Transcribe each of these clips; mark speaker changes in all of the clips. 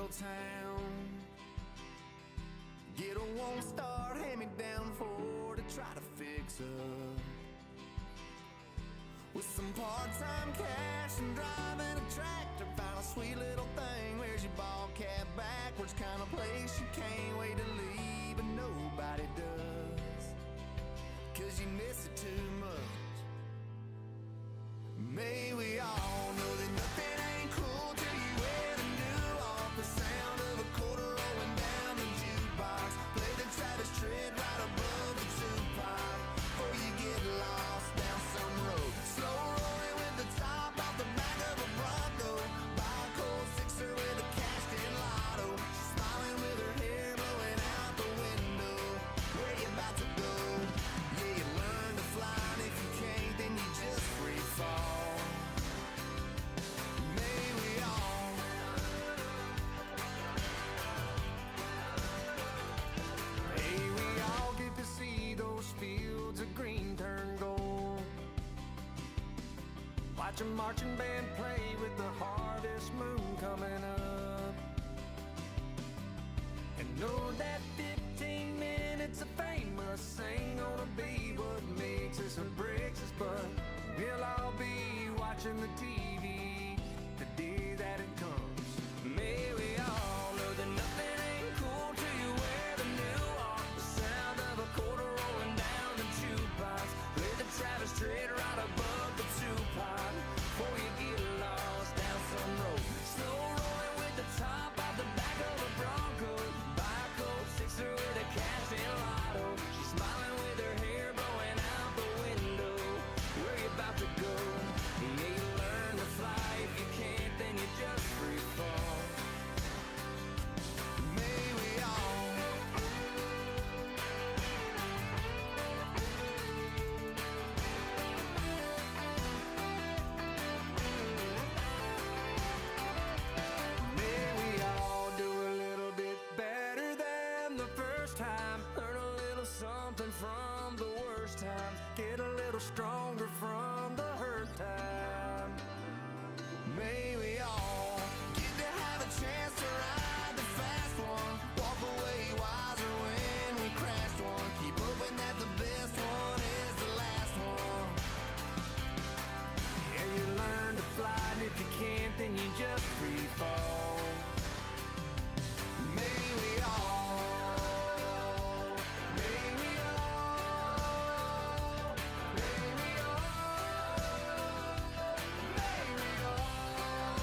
Speaker 1: little town. Get a one-star hand-me-down Ford to try to fix up. With some part-time cash and driving a tractor, found a sweet little thing. Where's your ball cap backwards? Kind of place you can't wait to leave, but nobody does, 'cause you miss it too much. May we all know that nothing ain't cool till you wear the new off. The sound of a quarter rolling down the jukebox. Play the Travis Tritt right above the two-pipe before you get lost down some road. Slow rolling with the top off the back of a Bronco. Buy a cold sixer with a cashed-in lotto. She's smiling with her hair blowing out the window. Where you about to go? Yeah, you learn to fly, and if you can't, then you just free fall. May we all get to see those fields of green turn gold. Watch a marching band play with the harvest moon coming up. And know that 15 minutes of fame us ain't gonna be what makes us or breaks us, but we'll all be watching the TV the day that it comes. May we all know that nothing ain't cool till you wear the new off. The sound of a quarter rolling down the jukebox. Play the Travis Tritt right above the two-pipe before you get lost down some road. Slow rolling with the top off the back of a Bronco. Buy a cold sixer with a cash-in lotto. She's smiling with her hair blowing out the window. Where you about to go? Yeah, you learn to fly. If you can't, then you just free fall. May we all do a little bit better than the first time. Learn a little something from the worst times. Get a little stronger from the hurt time. May we all get to have a chance to ride the fast one. Walk away wiser when we crashed one. Keep hoping that the best one is the last one. Yeah, you learn to fly, and if you can't, then you just free fall. May we all, may we all, may we all, may we all.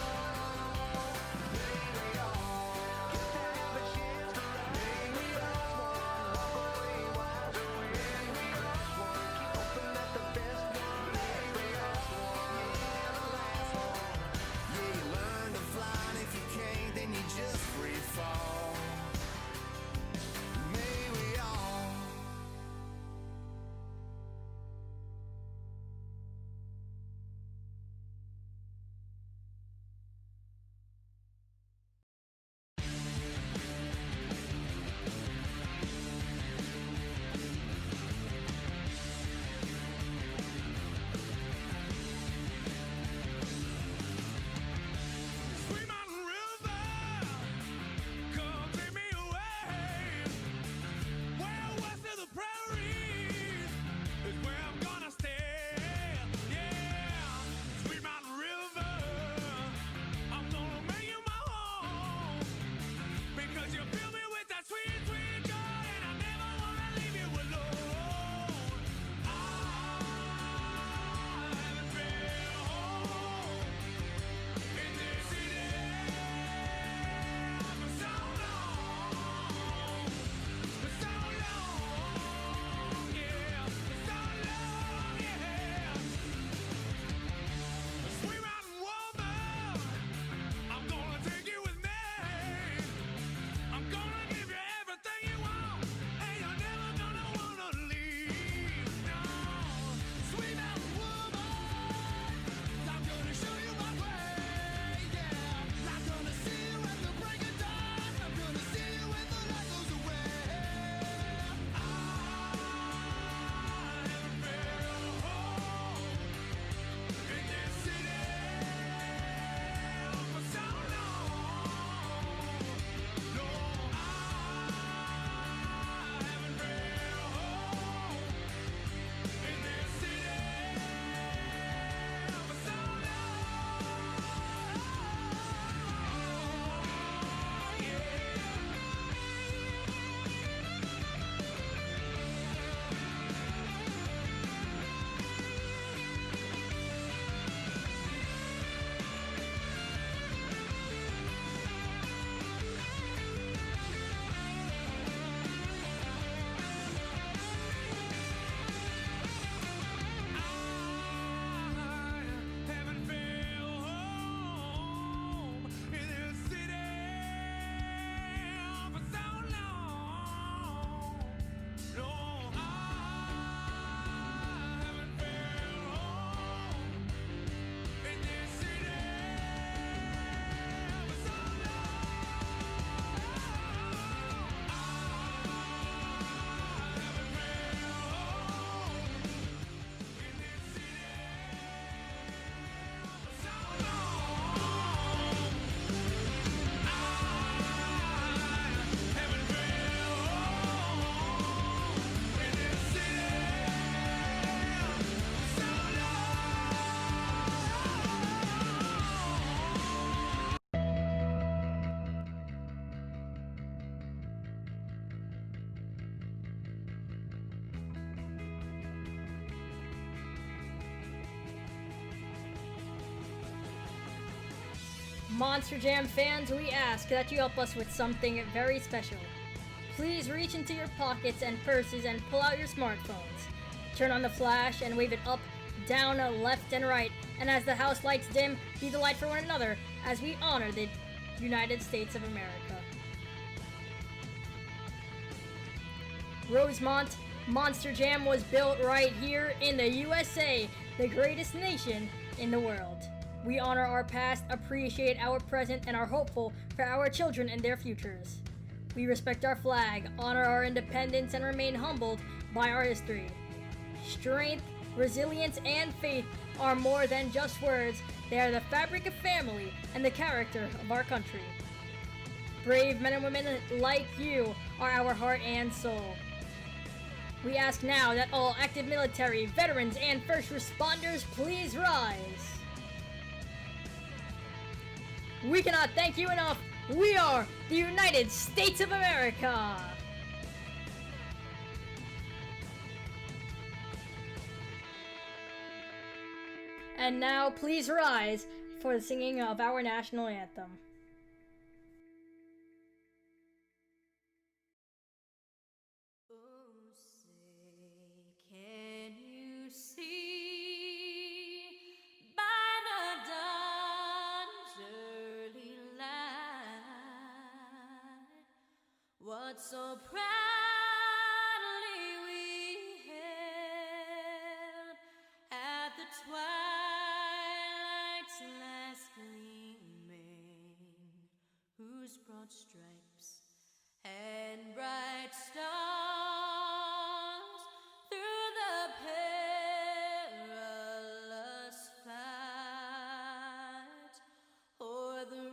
Speaker 2: Monster Jam fans, we ask that you help us with something very special. Please reach into your pockets and purses and pull out your smartphones. Turn on the flash and wave it up, down, left, and right. And as the house lights dim, be the light for one another as we honor the United States of America. Rosemont, Monster Jam was built right here in the USA, the greatest nation in the world. We honor our past, appreciate our present, and are hopeful for our children and their futures. We respect our flag, honor our independence, and remain humbled by our history. Strength, resilience, and faith are more than just words. They are the fabric of family and the character of our country. Brave men and women like you are our heart and soul. We ask now that all active military, veterans, and first responders please rise. We cannot thank you enough. We are the United States of America. And now, please rise for the singing of our national anthem.
Speaker 1: Oh, say, can you see by the dawn's early light what so proudly we hailed at the twilight's last gleaming, whose broad stripes and bright stars through the perilous fight o'er the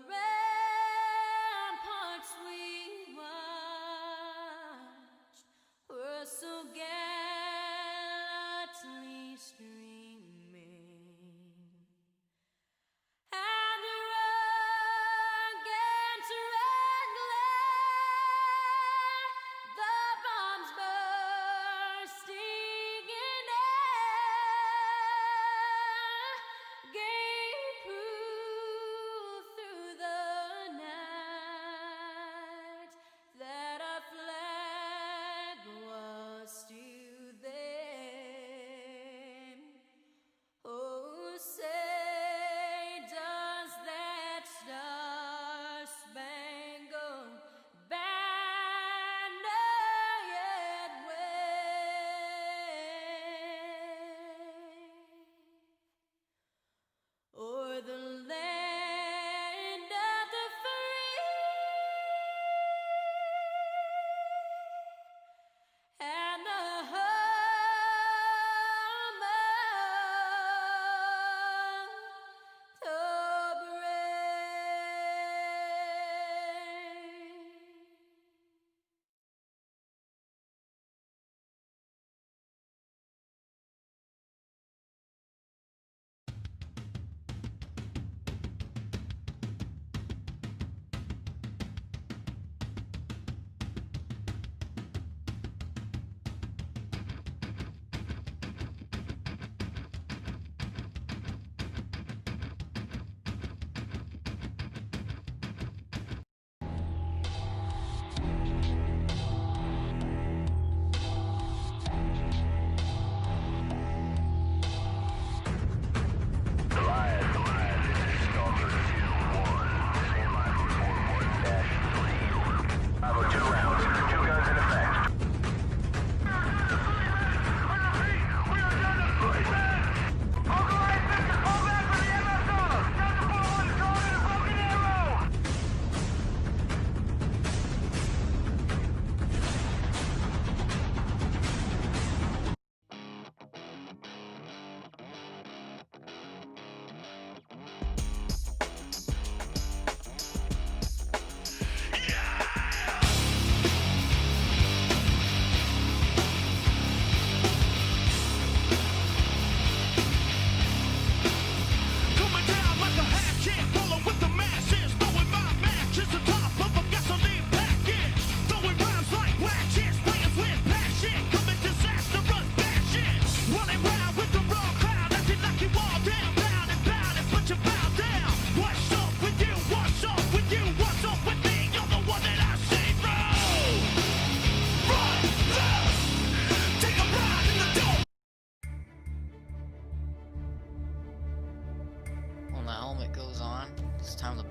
Speaker 1: ramparts we watched were so gallantly streaming. And the rugged red glare, the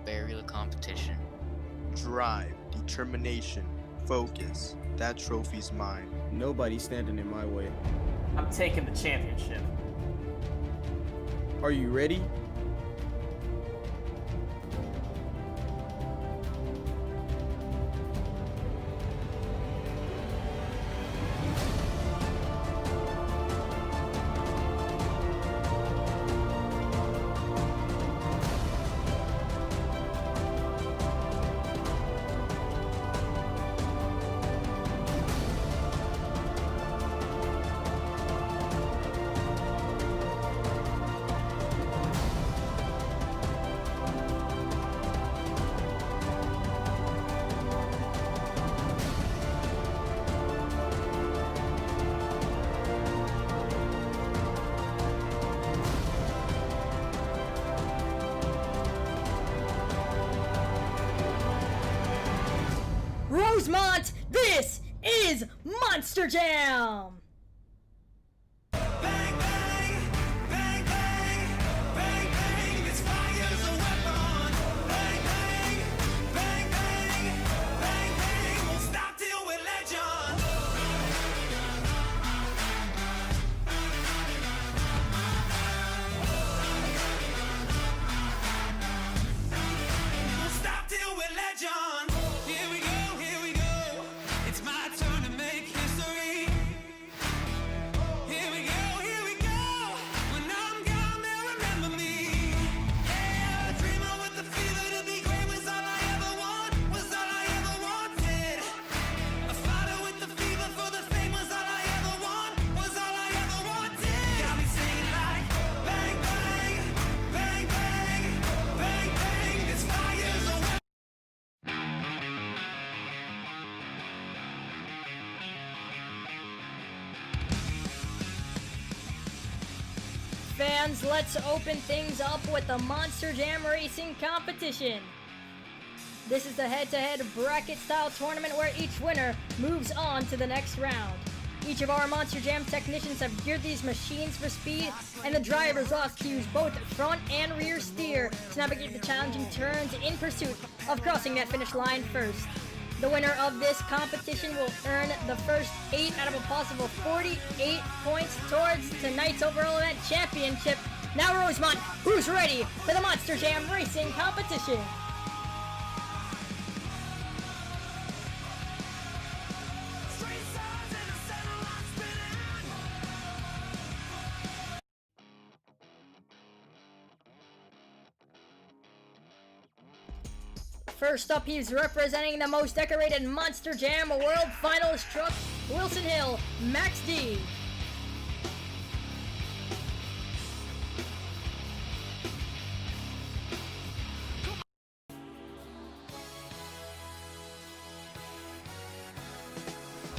Speaker 3: bury the competition.
Speaker 4: Drive, determination, focus. That trophy's mine.
Speaker 5: Nobody's standing in my way.
Speaker 6: I'm taking the championship.
Speaker 5: Are you ready?
Speaker 2: Rosemont, this is Monster Jam!
Speaker 1: Bang, bang, bang, bang, bang, bang, this fire's a weapon. Bang, bang, bang, bang, bang, bang, won't stop till we're legend. Won't stop till we're legend. Here we go, it's my turn to make history. Here we go, when I'm gone they'll remember me. Yeah, a dreamer with the fever to be great was all I ever want, was all I ever wanted. A fighter with the fever for the fame was all I ever want, was all I ever wanted. Got me singing like bang, bang, bang, bang, bang, bang, this fire's a weapon.
Speaker 2: Fans, let's open things up with the Monster Jam Racing competition. This is the head-to-head bracket-style tournament where each winner moves on to the next round. Each of our Monster Jam technicians have geared these machines for speed, and the drivers will have to use both front and rear steer to navigate the challenging turns in pursuit of crossing that finish line first. The winner of this competition will earn the first 8 out of a possible 48 points towards tonight's overall event championship. Now Rosemont, who's ready for the Monster Jam Racing competition? First up, he's representing the most decorated Monster Jam World Finals truck, Wilson Hill, Max D.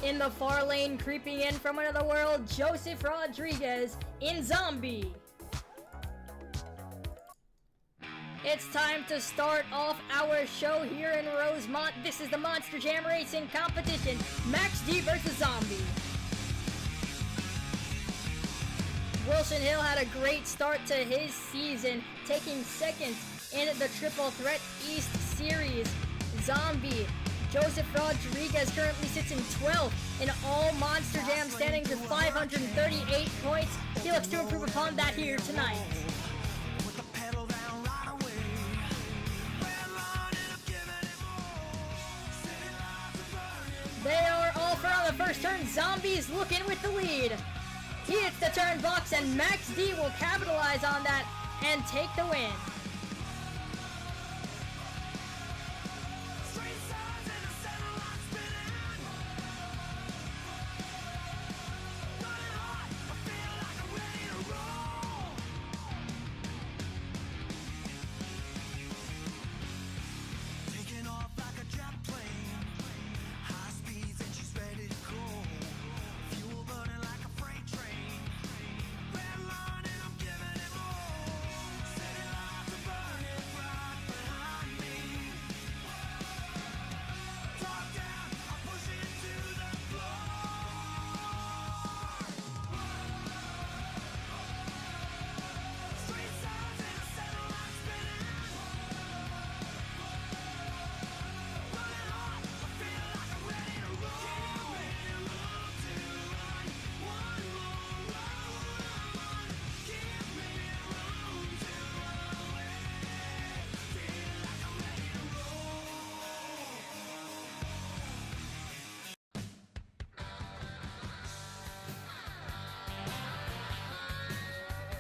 Speaker 2: In the far lane, creeping in from another world, Joseph Rodriguez in Zombie. It's time to start off our show here in Rosemont. This is the Monster Jam Racing competition, Max D versus Zombie. Wilson Hill had a great start to his season, taking second in the Triple Threat East Series. Zombie, Joseph Rodriguez currently sits in 12th in all Monster Jam standings with 538 points. He looks to improve upon that here tonight. They are all for on the first turn. Zombie's looking with the lead. He hits the turn box and Max D will capitalize on that and take the win.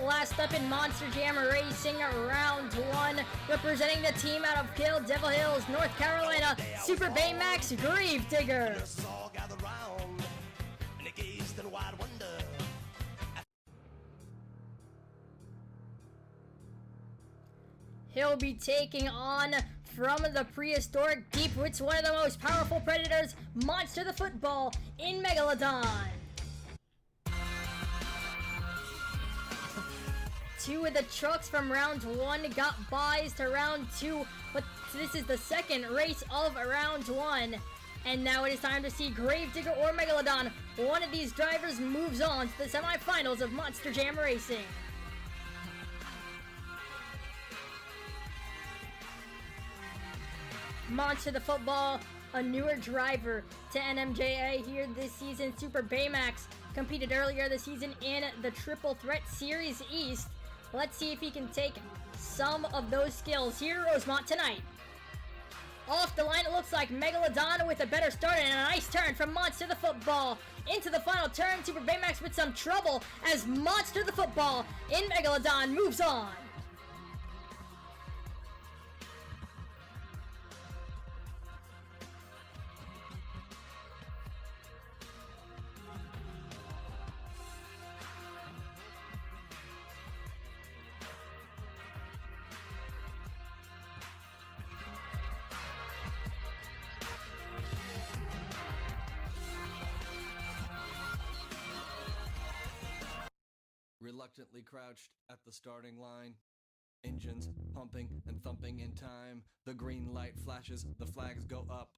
Speaker 2: last up in Monster Jam Racing round 1, representing the team out of Kill Devil Hills, North Carolina, Super Baymax Gravedigger. He'll be taking on, from the prehistoric deep, it's one of the most powerful predators, Monster the Football in Megalodon. Two of the trucks from round 1 got buys to round 2, but this is the second race of round 1. And now it is time to see Gravedigger or Megalodon. One of these drivers moves on to the semifinals of Monster Jam Racing. Monster the Football, a newer driver to NMJA here this season. Super Baymax competed earlier this season in the Triple Threat Series East. Let's see if he can take some of those skills here at Rosemont tonight. Off the line, it looks like Megalodon with a better start and a nice turn from Monster the Football. Into the final turn, Super Baymax with some trouble as Monster the Football in Megalodon moves on.
Speaker 3: Reluctantly crouched at the starting line, engines pumping and thumping in time. The green light flashes, the flags go up.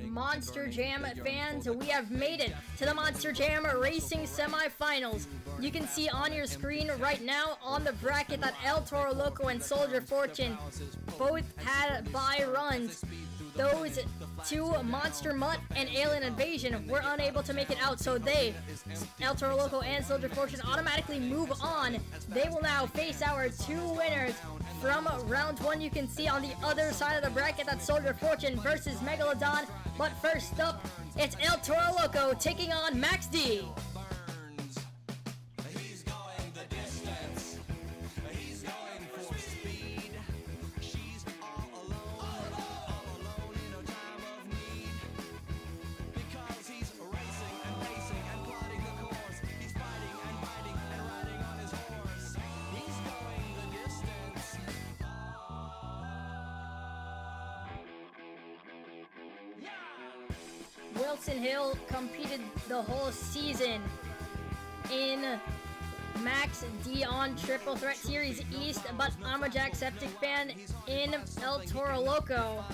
Speaker 2: Monster Jam fans, we have made it to the Monster Jam Racing semifinals. You can see on your screen right now on the bracket that El Toro Loco and Soldier Fortune both had bye runs. Those two, Monster Mutt and Alien Invasion, were unable to make it out, so they, El Toro Loco and Soldier Fortune, automatically move on. They will now face our two winners from round 1. You can see on the other side of the bracket that Soldier Fortune versus Megalodon. But first up, it's El Toro Loco taking on Max D. Wilson Hill competed the whole season in Max D on Triple Threat Series East, but I'm a Jacksepticeye in El Toro Loco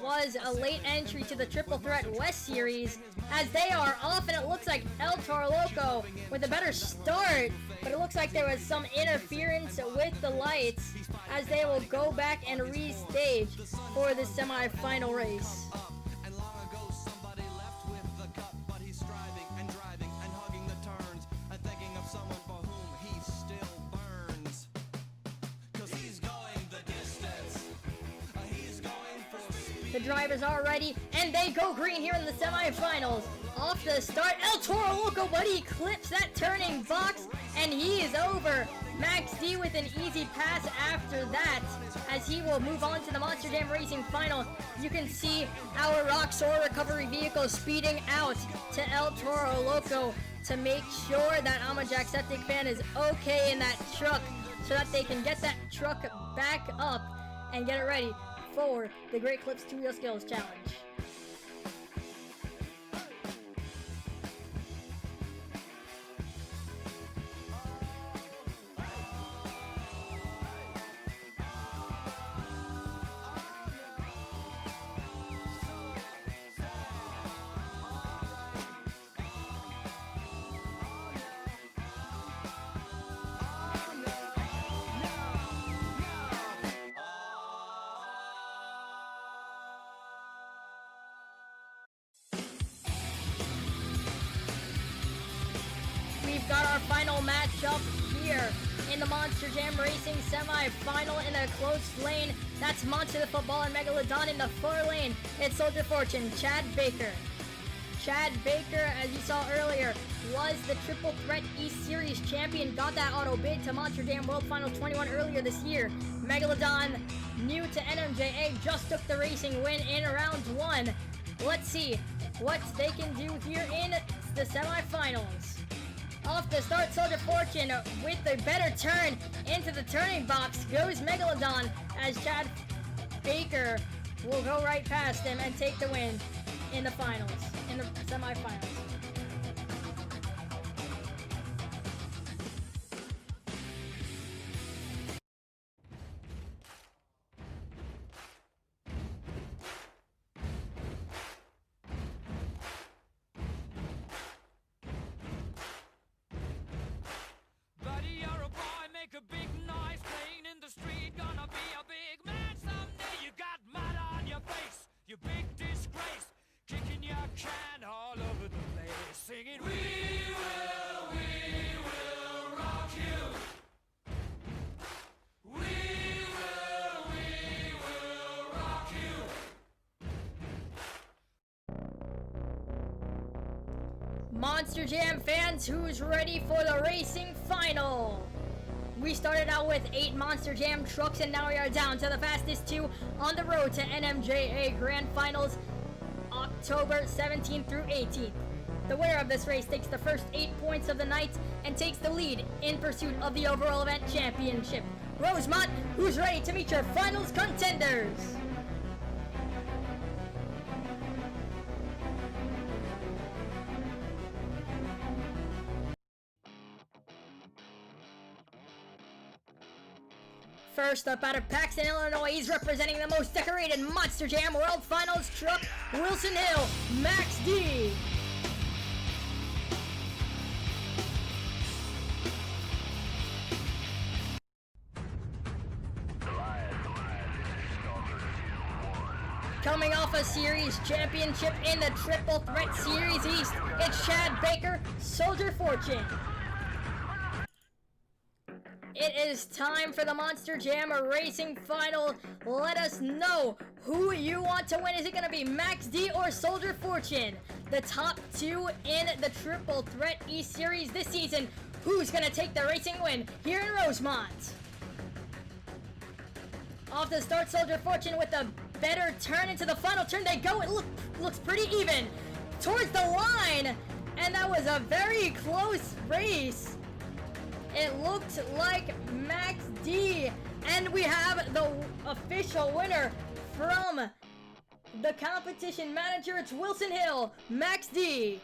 Speaker 2: was a late entry to the Triple Threat West Series, as they are off, and it looks like El Toro Loco with a better start, but it looks like there was some interference with the lights as they will go back and restage for the semi-final race. The drivers are ready, and they go green here in the semifinals. Off the start, El Toro Loco, but he clips that turning box, and he is over. Max D with an easy pass after that, as he will move on to the Monster Jam Racing final. You can see our Roxor recovery vehicle speeding out to El Toro Loco to make sure that I'm a Jacksepticeye is okay in that truck, so that they can get that truck back up and get it ready for the Great Clips 2 Wheel Skills Challenge. We've got our final matchup here in the Monster Jam Racing semi-final in a close lane. That's Monster the Football and Megalodon in the 4 lane. It's Soldier Fortune, Chad Baker. Chad Baker, as you saw earlier, was the Triple Threat East Series champion, got that auto bid to Monster Jam World Final 21 earlier this year. Megalodon, new to NMJA, just took the racing win in round 1. Let's see what they can do here in the semifinals. Off the start, Soldier Fortune with a better turn into the turning box goes Megalodon, as Chad Baker will go right past him and take the win in the finals, in the semifinals.
Speaker 1: Buddy, you're a boy, make a big noise, playing in the street, gonna be a big man someday. You got mud on your face, you big disgrace, kicking your can all over the place, singing, we will rock you. We will rock you.
Speaker 2: Monster Jam fans, who's ready for the racing final? We started out with 8 Monster Jam trucks, and now we are down to the fastest 2 on the road to NMJA Grand Finals, October 17th through 18th. The winner of this race takes the first 8 points of the night and takes the lead in pursuit of the overall event championship. Rosemont, who's ready to meet your finals contenders? First up out of Paxton, Illinois, he's representing the most decorated Monster Jam World Finals truck, Wilson Hill, Max D. Coming off a series championship in the Triple Threat Series East, it's Chad Baker, Soldier Fortune. It is time for the Monster Jam Racing Final. Let us know who you want to win. Is it going to be Max D or Soldier Fortune? The top 2 in the Triple Threat East Series this season. Who's going to take the racing win here in Rosemont? Off the start, Soldier Fortune with a better turn into the final turn. They go. It looks pretty even towards the line. And that was a very close race. It looked like Max D, and we have the official winner from the competition manager. It's Wilson Hill, Max D.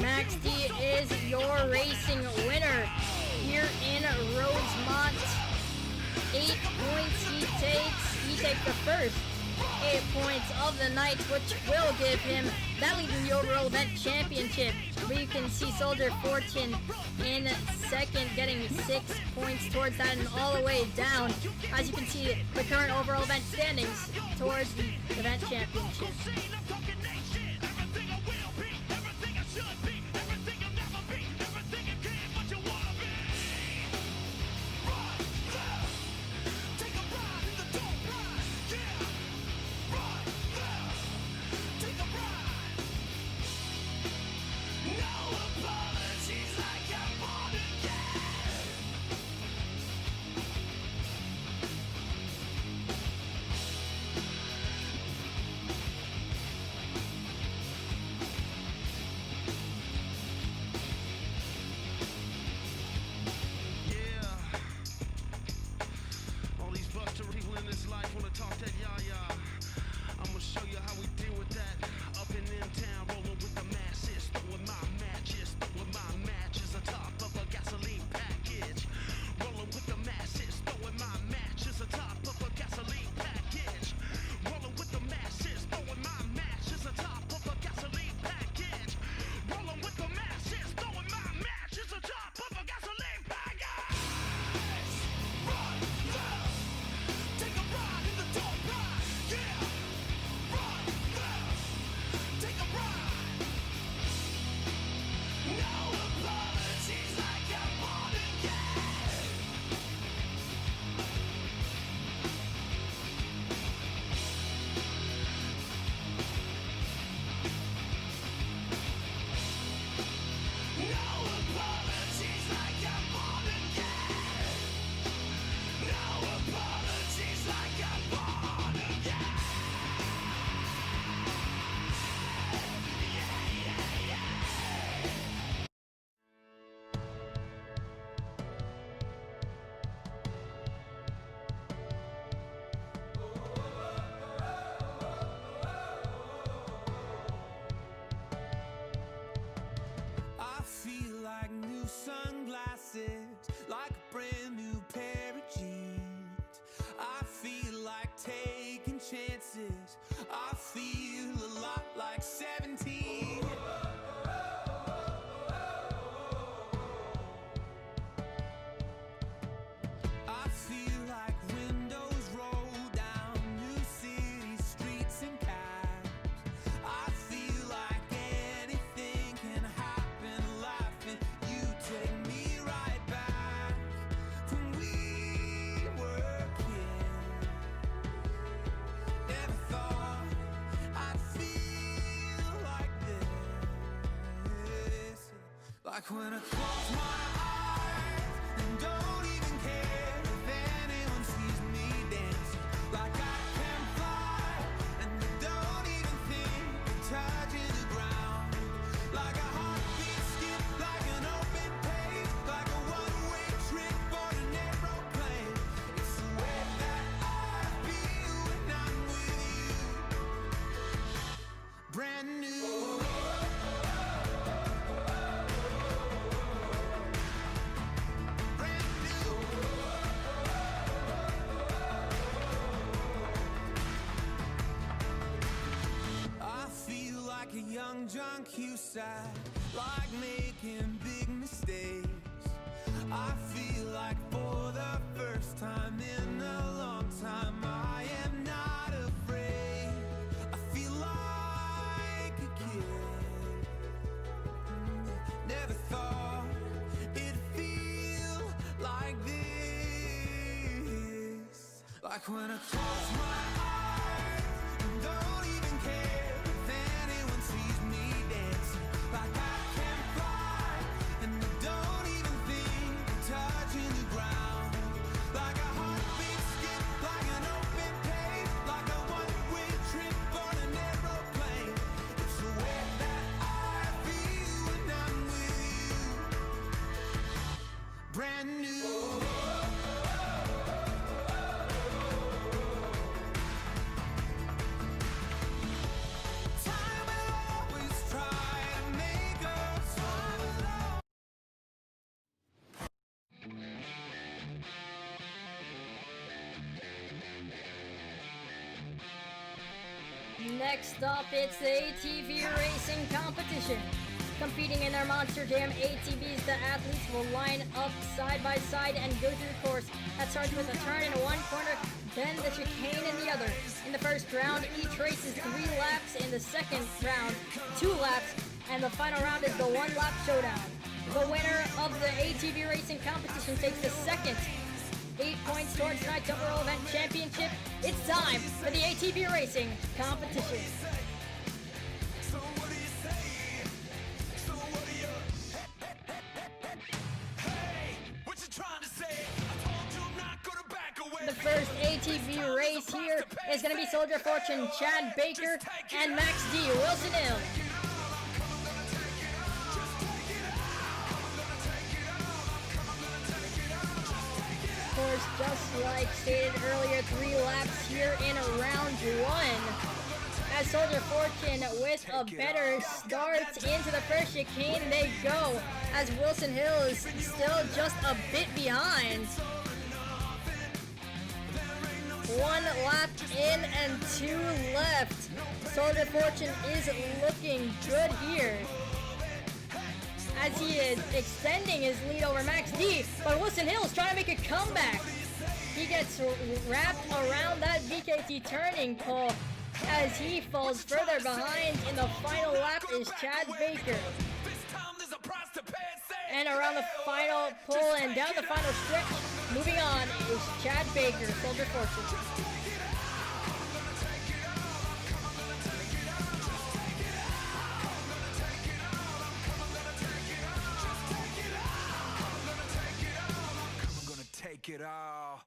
Speaker 2: Max D is your racing winner here in Rosemont. 8 points he takes. He takes the first 8 points of the night, which will give him that lead in the overall event championship. But you can see Soldier Fortune in second, getting 6 points towards that and all the way down. As you can see, the current overall event standings towards the event championship.
Speaker 1: Like when I close my eyes and don't even care if anyone sees me dancing. Like I can fly and I don't even think of touching the ground. Like a heartbeat skip, like an open page, like a one-way trip on an aeroplane. It's the way that I feel when I'm with you. Brand new. Like a young John Cusack, like making big mistakes. I feel like for the first time in a long time, I am not afraid. I feel like a kid. Never thought it'd feel like this. Like when I close my eyes and don't even care if anyone sees me dancing. Like I can fly and I don't even think of touching the ground. Like a heartbeat skip, like an open page, like a one-way trip on an aeroplane. It's the way that I feel when I'm with you. Brand new.
Speaker 2: Next up, it's the ATV racing competition. Competing in their Monster Jam ATVs, the athletes will line up side by side and go through the course that starts with a turn in one corner, then the chicane in the other. In the first round, each race is 3 laps. In the second round, 2 laps. And the final round is the 1-lap showdown. The winner of the ATV racing competition takes the second 8 points towards tonight's overall event championship. It's time for the ATV racing competition. The first ATV race here is going to be Soldier Fortune, Chad Baker, and Max D. Wilson Hill. Of course, just like stated earlier, 3 laps here in round 1. As Soldier Fortune with a better start into the first chicane, they go. As Wilson Hill is still just a bit behind. 1 lap in and 2 left. Soldier Fortune is looking good here, as he is extending his lead over Max D, but Wilson Hill is trying to make a comeback. He gets wrapped around that VKT turning pole as he falls further behind. In the final lap is Chad Baker. And around the final pole and down the final stretch, moving on is Chad Baker, Soldier Fortune.
Speaker 1: Take it all.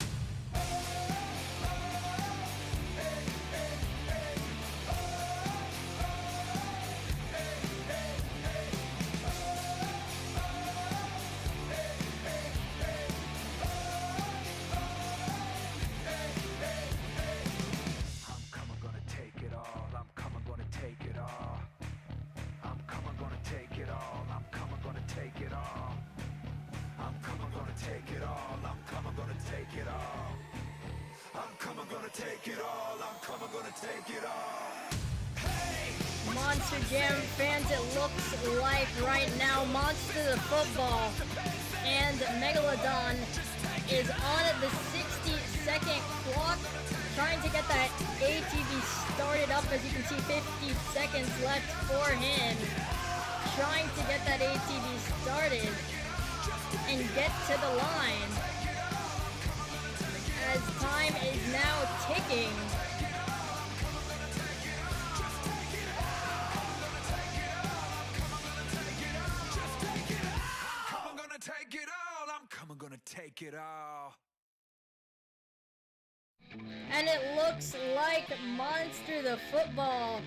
Speaker 2: Monster Jam fans, it looks like right now Monster the Football and Megalodon is on the 60-second clock, trying to get that ATV started up. As you can see, 50 seconds left for him, trying to get that ATV started and get to the line, as time is now ticking.
Speaker 1: y'all.
Speaker 2: And it looks like Monster the Football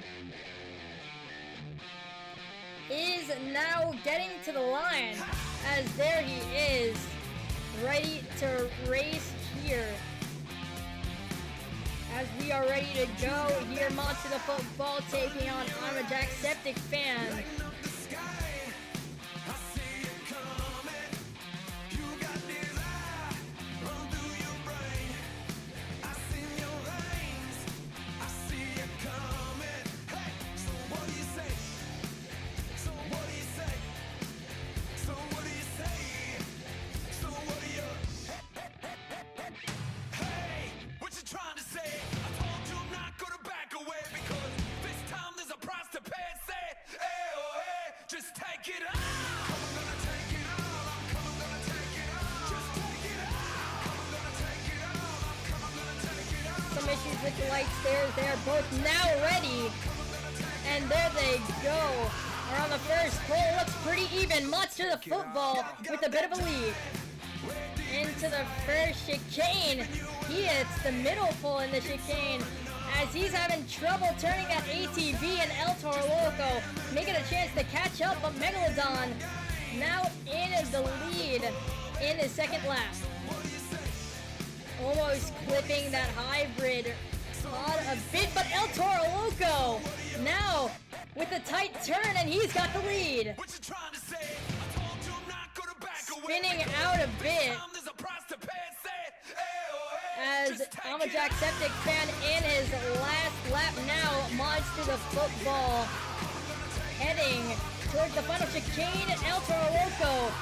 Speaker 2: is now getting to the line, as there he is, ready to race here. As we are ready to go here, Monster the Football taking on I'm a Jacksepticeye fan. Some issues with the lights there. They're both now ready. And there they go. Around the first pole, looks pretty even. Monster the Football with a bit of a lead. Into the first chicane. He hits the middle pole in the chicane, as he's having trouble turning that ATV, and El Toro Loco making a chance to catch up, but Megalodon now in the lead in his second lap. Almost clipping that hybrid pod a bit, but El Toro Loco now with a tight turn, and he's got the lead. Spinning out a bit, as I'm a Jacksepticeye fan in his last lap now. Monster the Football heading towards the final chicane. El Toro Loco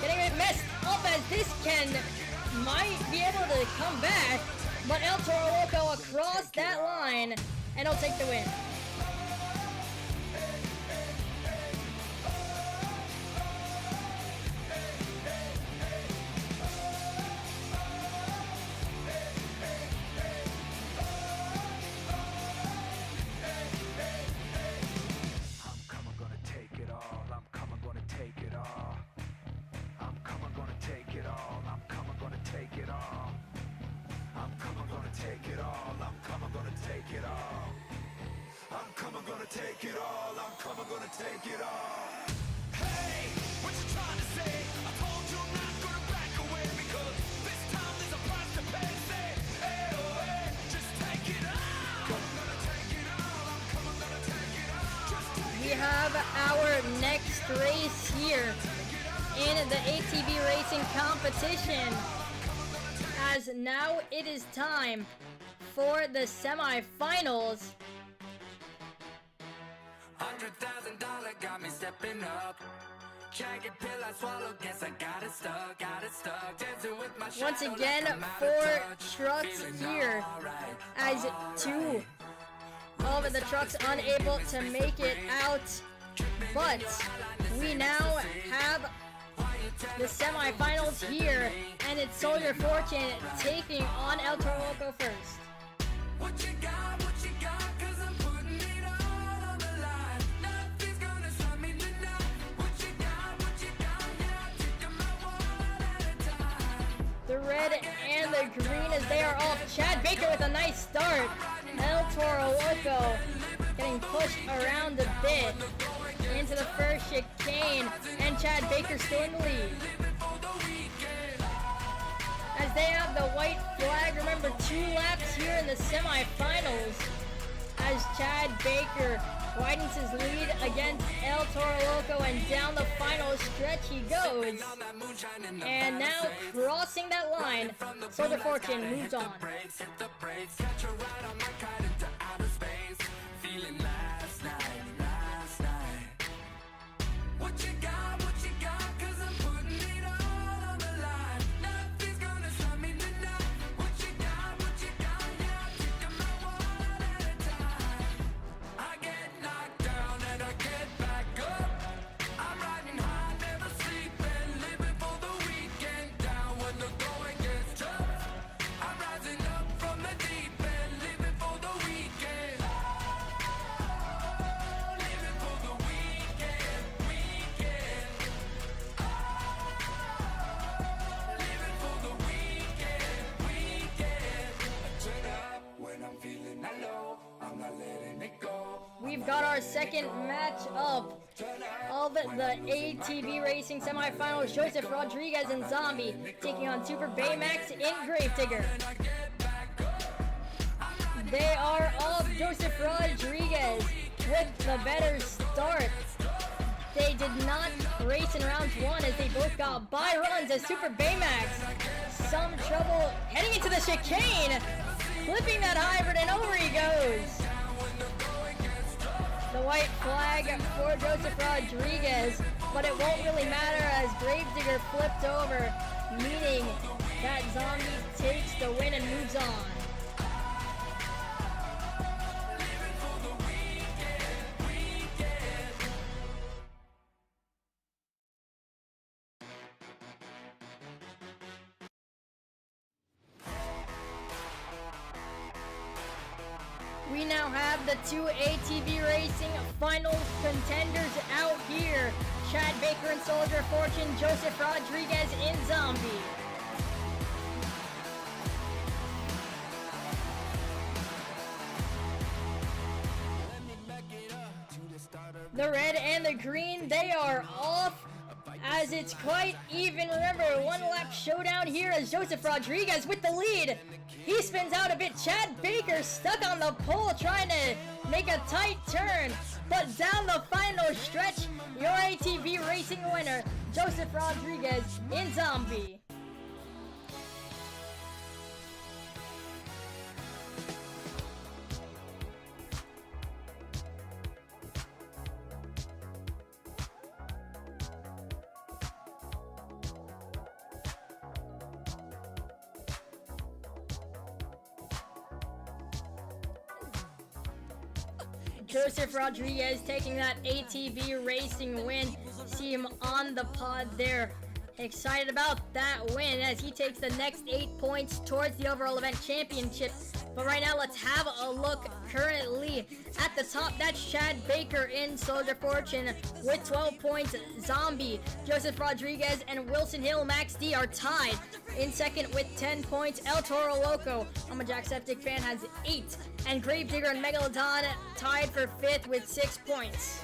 Speaker 2: getting it messed up, as this might be able to come back, but El Toro Loco across that line, and he'll take the win. We have our next race here in the ATV racing competition, as now it is time for the semifinals.
Speaker 1: $100,000 got me stepping up. Jagged pill I swallow, guess I got it stuck. Dancing with my
Speaker 2: Once
Speaker 1: shadow
Speaker 2: again,
Speaker 1: like I'm out of
Speaker 2: 4
Speaker 1: touch.
Speaker 2: trucks
Speaker 1: Feeling
Speaker 2: here,
Speaker 1: alright,
Speaker 2: as 2 of the trucks unable to make it out. But we now have the semifinals here, and it's Soldier Fortune taking on El Toro Loco first.
Speaker 1: What you got, 'cause I'm putting it all on the line. Nothing's gonna stop me tonight. What you got, yeah, I'm taking my one at a time.
Speaker 2: The red and the green, as they are off. Chad Baker with a nice start. El Toro Loco getting pushed around a bit into the first chicane, and Chad Baker still in the lead. As they have the white flag, remember 2 laps here in the semifinals, as Chad Baker widens his lead against El Toro Loco, and down the final stretch he goes. And now crossing that line, Soldier Fortune moves on.
Speaker 1: What you got, 'cause I'm putting it all on the line. Nothing's gonna stop me tonight. What you got, yeah, I'm taking my one at a time. I get knocked down and I get back up. I'm riding high, never sleeping, living for the weekend. Down when the going gets tough. I'm rising up from the deep end, living for the weekend.
Speaker 2: we've got our second match of the ATV Racing semifinals. Joseph Rodriguez and Zombie taking on Super Baymax in Gravedigger. They are off. Joseph Rodriguez with the better start. They did not race in round one as they both got bye runs as Super Baymax some trouble heading into the chicane, flipping that hybrid, and over he goes. The white flag for Joseph Rodriguez, but it won't really matter as Gravedigger flipped over, meaning that Zombie takes the win and moves on. We now have the two ATV Racing final contenders out here. Chad Baker in Soldier Fortune, Joseph Rodriguez in Zombie. The red and the green, they are off as it's quite even. Remember, one lap showdown here as Joseph Rodriguez with the lead. He spins out a bit. Chad Baker stuck on the pole trying to make a tight turn. But down the final stretch, your ATV Racing winner, Joseph Rodriguez in Zombie. Joseph Rodriguez taking that ATV Racing win. See him on the pod there. Excited about that win as he takes the next 8 points towards the overall event championship. But right now, let's have a look currently at the top. That's Chad Baker in Soldier Fortune with 12 points. Zombie, Joseph Rodriguez, and Wilson Hill Max D are tied in second with 10 points. El Toro Loco, I'm a Jacksepticeye fan, has 8. And Gravedigger and Megalodon tied for 5th with 6 points.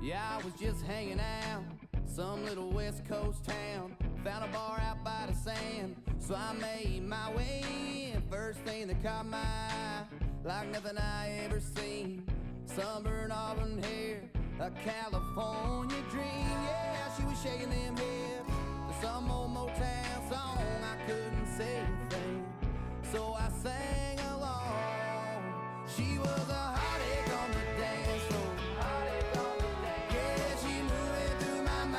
Speaker 7: Yeah, I was just hanging out, some little West Coast town. Found a bar out by the sand, so I made my way in. First thing that caught my eye, like nothing I ever seen. Sunburned auburn hair, a California dream. Yeah, she was shaking them hips to some old Motown song. I couldn't say a thing, so I sang along. She was a heartache on the dance floor. Yeah, she moving through my mind.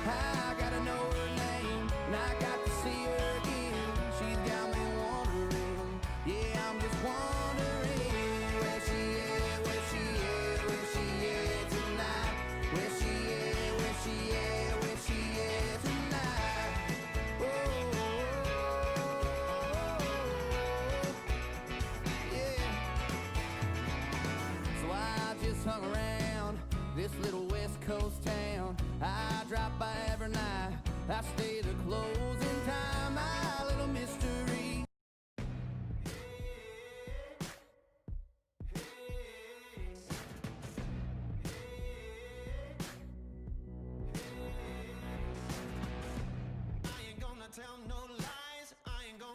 Speaker 7: I gotta know her name, and I got to see her again. She's got me wondering, yeah, I'm just wondering where she is, where she is, where she is tonight. Where she is, where she is, where she is tonight. Yeah. So I just hung around this little West Coast town. I drop by every night, I stay the closing time. My little mystery.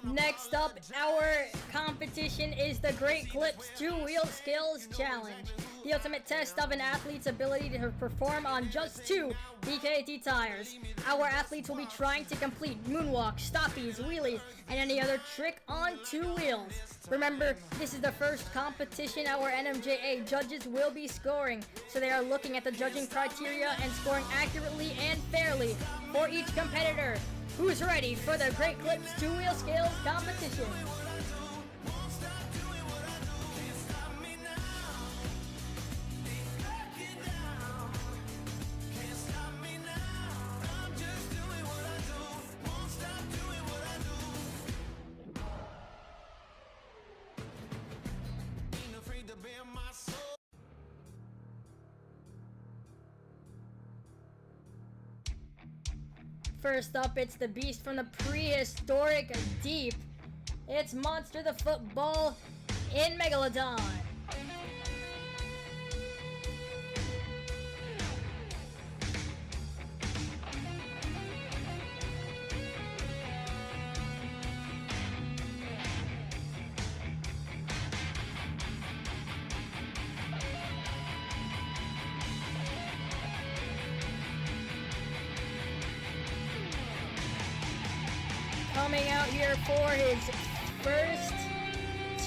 Speaker 2: Next up, our competition is the Great Clips 2-Wheel Skills Challenge, the ultimate test of an athlete's ability to perform on just 2 DKT tires. Our athletes will be trying to complete moonwalks, stoppies, wheelies, and any other trick on 2 wheels. Remember, this is the first competition our NMJA judges will be scoring, so they are looking at the judging criteria and scoring accurately and fairly for each competitor. Who's ready for the Great Clips 2-Wheel Skills competition? First up, it's the beast from the prehistoric deep. It's Monster the Football in Megalodon. Coming out here for his first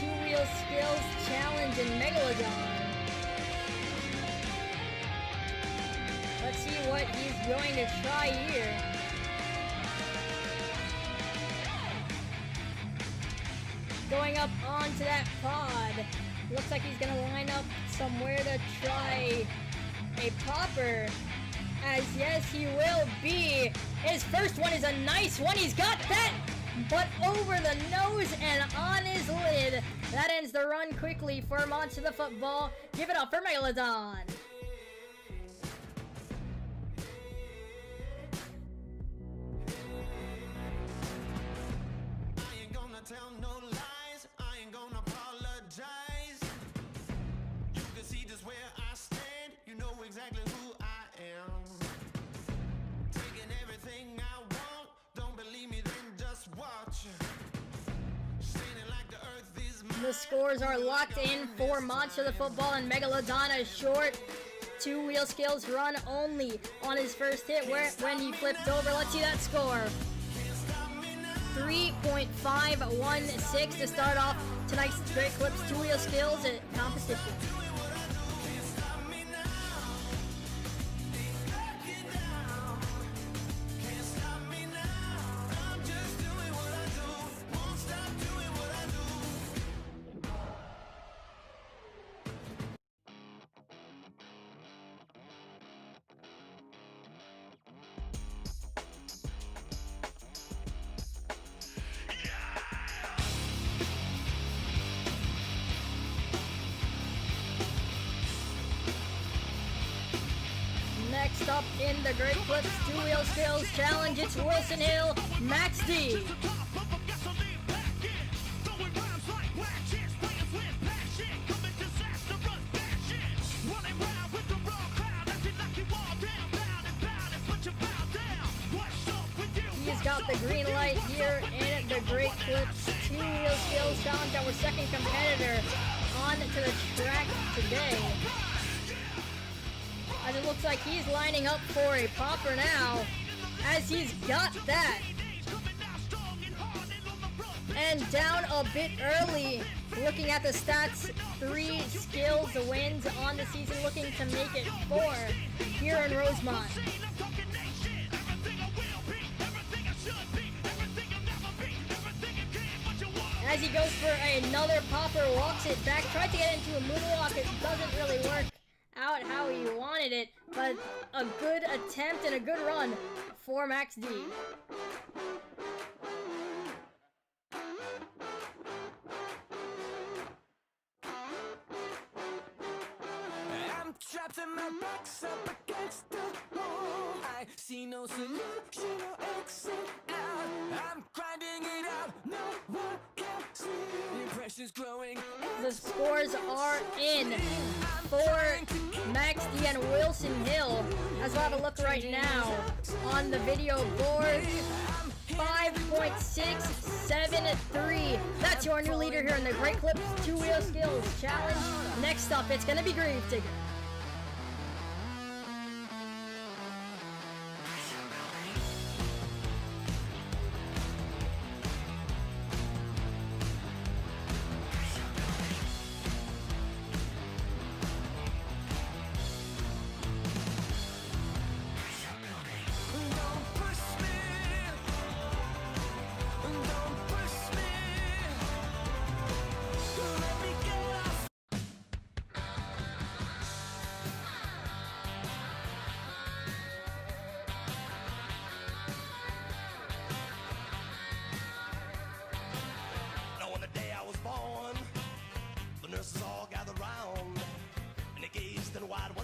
Speaker 2: 2-Wheel Skills Challenge in Megalodon. Let's see what he's going to try here. Going up onto that pod. Looks like he's going to line up somewhere to try a popper. As yes, he will be. His first one is a nice one. He's got that, but over the nose and on his lid. That ends the run quickly for Monster the Football. Give it up for Megalodon.
Speaker 1: I ain't gonna tell no lies. I ain't gonna apologize. You can see just where I stand. You know exactly who I am. Taking everything I want. Don't believe me, then just watch. Standing like the earth is mine.
Speaker 2: The scores are locked in for Monster the Football and Megalodon. A short 2-Wheel Skills run only on his first hit when he flipped over. Let's see that score. 3.516 to start off tonight's Great Clips 2-Wheel Skills competition. Next up in the Great Clips 2-Wheel Skills Challenge, it's Wilson Hill, Max D. got the green light here in the Great Clips 2-wheel skills challenge. Our second competitor on to the track today. As it looks like he's lining up for a popper now, as he's got that. And down a bit early, looking at the stats, 3 skills wins on the season, looking to make it 4 here in Rosemont. As he goes for another popper, walks it back, tried to get into a moonwalk, it doesn't really work out how he wanted it, but a good attempt and a good run for Max D.
Speaker 1: I'm trapped in my box up against the wall. I see no solution or exit out. I'm grinding it out, no one can see. The impression's growing.
Speaker 2: The scores are in for Max D and Wilson Hill. As we'll have a look right now on the video board. 5.673. That's your new leader here in the Great Clips 2-wheel skills challenge. Next up, it's gonna be Gravedigger.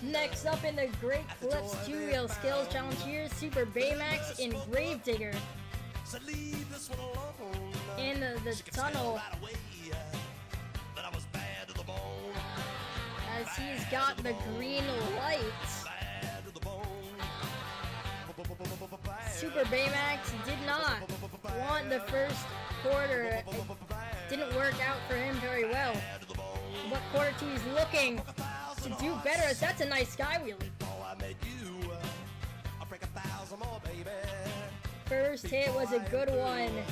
Speaker 2: Next up in the Great Clips 2-wheel skills challenge, here's Super Baymax in Gravedigger. In the tunnel, as he's got the green lights. Super Baymax did not want the first quarter. It didn't work out for him very well. But quarter 2 he's looking to do better, as that's a nice sky wheelie. First hit was a good one.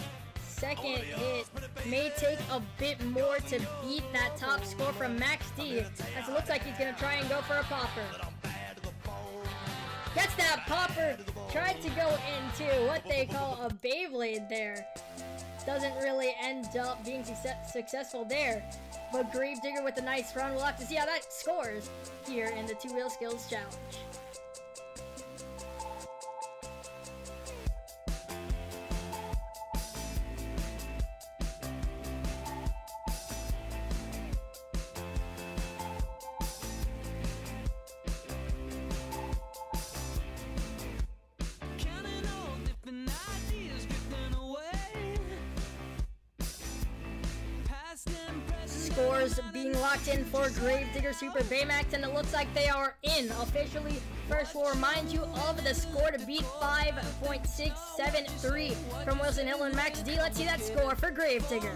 Speaker 2: Second hit may take a bit more to beat that top score from Max D, as it looks like he's gonna try and go for a popper. Gets that popper, tried to go into what they call a Beyblade there. Doesn't really end up being successful there. But Gravedigger with a nice run. We'll have to see how that scores here in the 2-wheel skills challenge. Scores being locked in for Gravedigger, Super Baymax, and it looks like they are in officially. First, we'll remind you of the score to beat, 5.673 from Wilson Hill and Max D. Let's see that score for Gravedigger.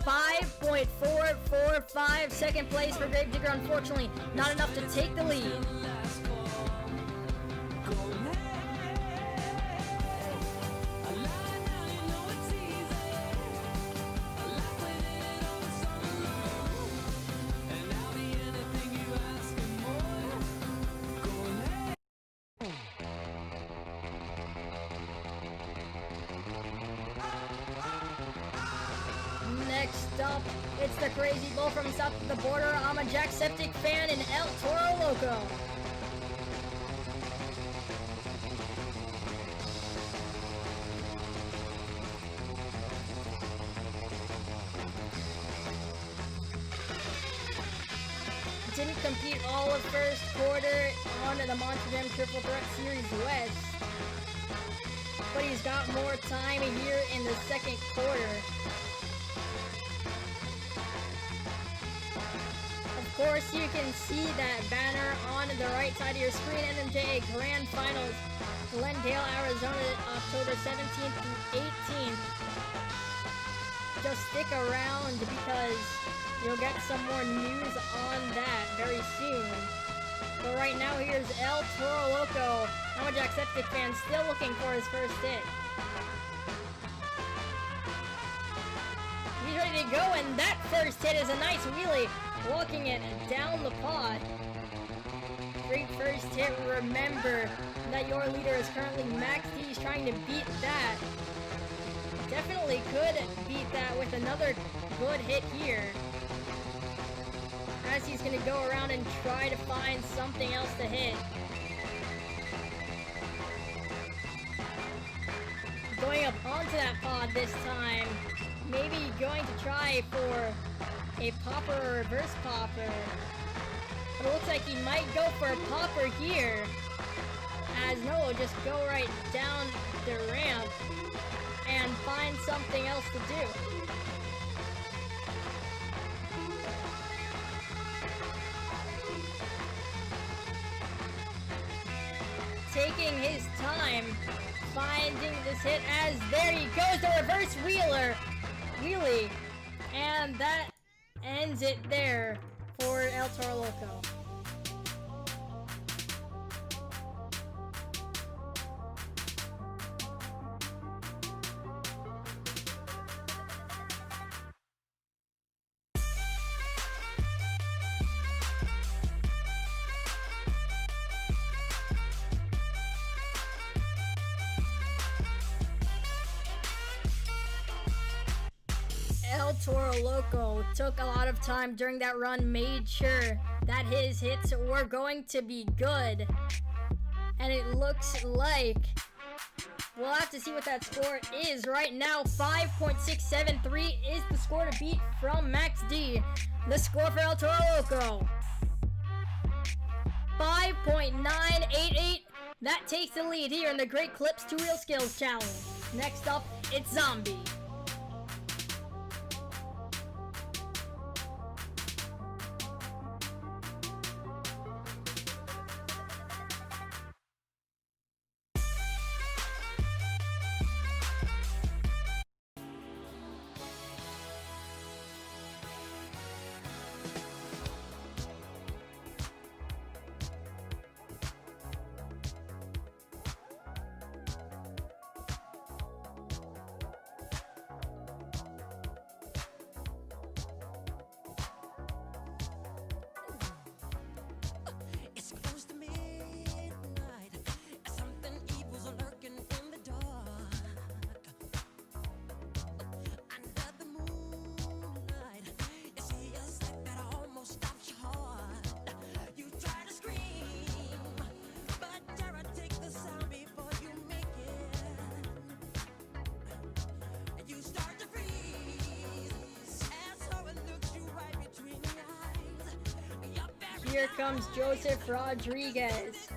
Speaker 2: 5.445, second place for Gravedigger. Unfortunately, not enough to take the lead. Next up, it's the Crazy Bull from south of the border. I'm a Jacksepticeye fan in El Toro Loco. Didn't compete all of first quarter on the Monster Jam Triple Threat Series West, but he's got more time here in the second quarter. Of course, you can see that banner on the right side of your screen. NMJA Grand Finals, Glendale, Arizona, October 17th through 18th. Just stick around because you'll get some more news on that very soon. But right now, here's El Toro Loco. NMJA Septic fan still looking for his first hit. He's ready to go, and that first hit is a nice wheelie, walking it down the pod. Great first hit. Remember that your leader is currently Max D. He's trying to beat that. Definitely could beat that with another good hit here. As he's going to go around and try to find something else to hit. Going up onto that pod this time. Maybe going to try for a popper or reverse popper. But it looks like he might go for a popper here. As Noah will just go right down the ramp and find something else to do. Taking his time, finding this hit as there he goes, the reverse wheelie, and that ends it there for El Toro Loco. El Toro Loco took a lot of time during that run, made sure that his hits were going to be good. And it looks like we'll have to see what that score is. Right now, 5.673 is the score to beat from Max D. The score for El Toro Loco, 5.988. That takes the lead here in the Great Clips 2-Wheel Skills Challenge. Next up, it's Zombie. Here comes Joseph Rodriguez.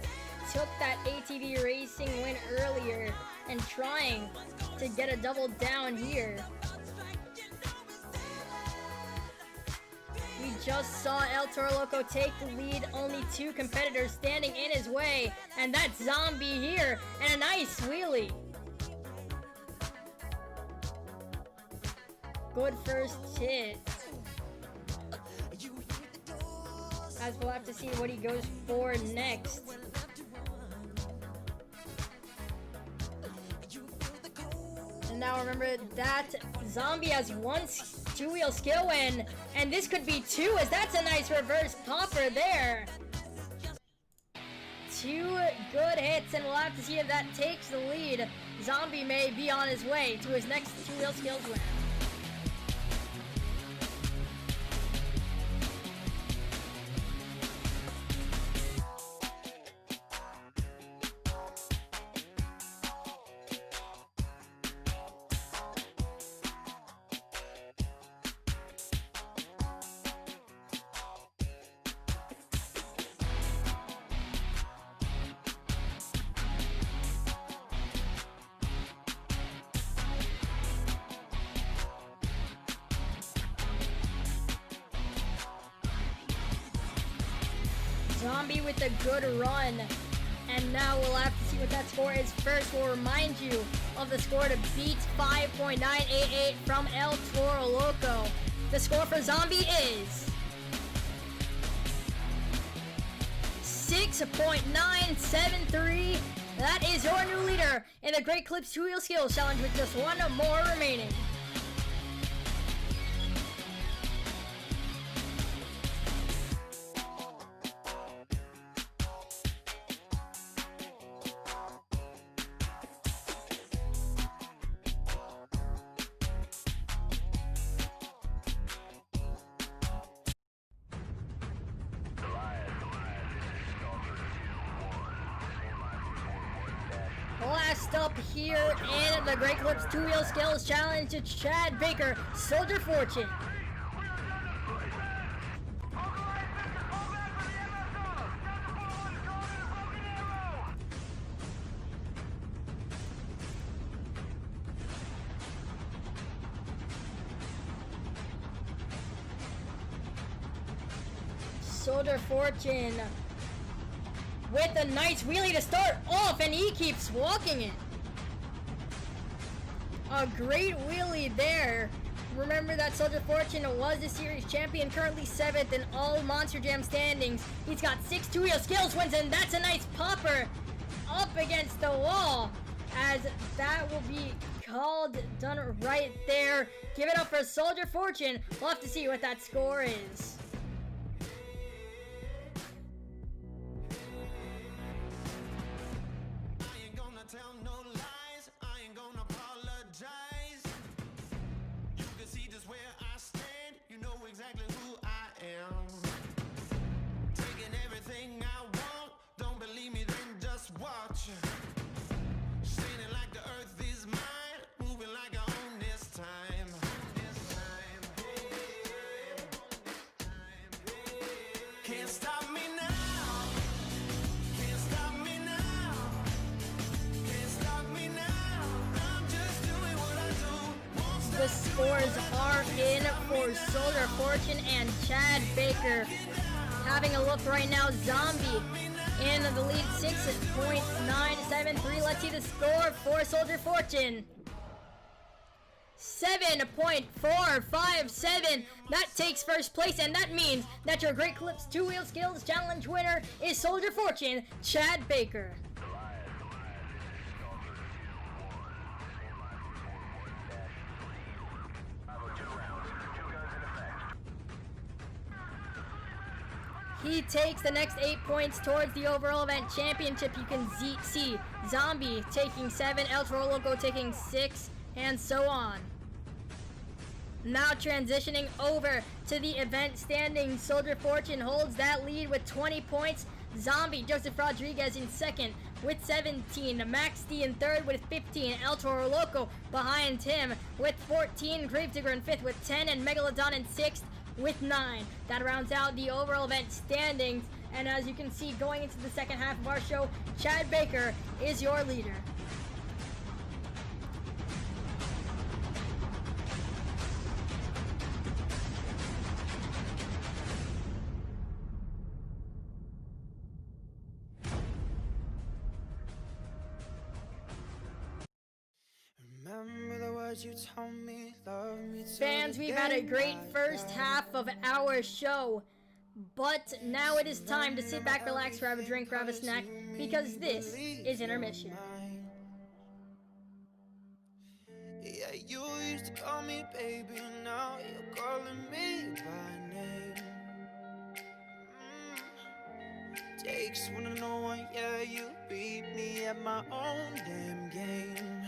Speaker 2: Took that ATV racing win earlier and trying to get a double down here. We just saw El Toro Loco take the lead, only two competitors standing in his way, and that's Zombie here, and a nice wheelie. Good first hit. As we'll have to see what he goes for next. And now remember that Zombie has one two-wheel skill win, and this could be two, as that's a nice reverse popper there. Two good hits, and we'll have to see if that takes the lead. Zombie may be on his way to his next two-wheel skills win. Zombie with a good run. And now we'll have to see what that score is first. We'll remind you of the score to beat 5.988 from El Toro Loco. The score for Zombie is 6.973. That is your new leader in the Great Clips 2-Wheel Skills Challenge with just one more remaining. Last up here in the Great Clips 2-Wheel Skills Challenge, it's Chad Baker, Soldier Fortune. Soldier Fortune with a nice wheelie to start off, and he keeps walking it. A great wheelie there. Remember that Soldier Fortune was the series champion, currently 7th in all Monster Jam standings. He's got 6 2-wheel skills wins, and that's a nice popper up against the wall, as that will be called done right there. Give it up for Soldier Fortune. We'll have to see what that score is.
Speaker 8: Tell no lies, I ain't gonna apologize. You can see just where I stand, you know exactly who I am. Taking everything I want, don't believe me, then just watch. Standing like the earth is mine, moving like I own this time. Can't stop me now.
Speaker 2: The scores are in for Soldier Fortune and Chad Baker. Having a look right now, Zombie in the lead, 6.973. Let's see the score for Soldier Fortune. 7.457. That takes first place, and that means that your Great Clips 2-Wheel Skills Challenge winner is Soldier Fortune, Chad Baker. He takes the next 8 points towards the overall event championship. You can see Zombie taking 7, El Toro Loco taking 6, and so on. Now transitioning over to the event standings, Soldier Fortune holds that lead with 20 points. Zombie, Joseph Rodriguez in second with 17. Max D in third with 15. El Toro Loco behind him with 14. Gravedigger in fifth with 10. And Megalodon in sixth with 9. That rounds out the overall event standings. And as you can see, going into the second half of our show, Chad Baker is your leader. Fans, we've had a great first half of our show, but now it is time to sit back, relax, grab a drink, grab a snack, because this is Intermission.
Speaker 7: Yeah, you used to call me baby, now you're calling me by name. Takes one to know one, yeah, you beat me at my own damn game.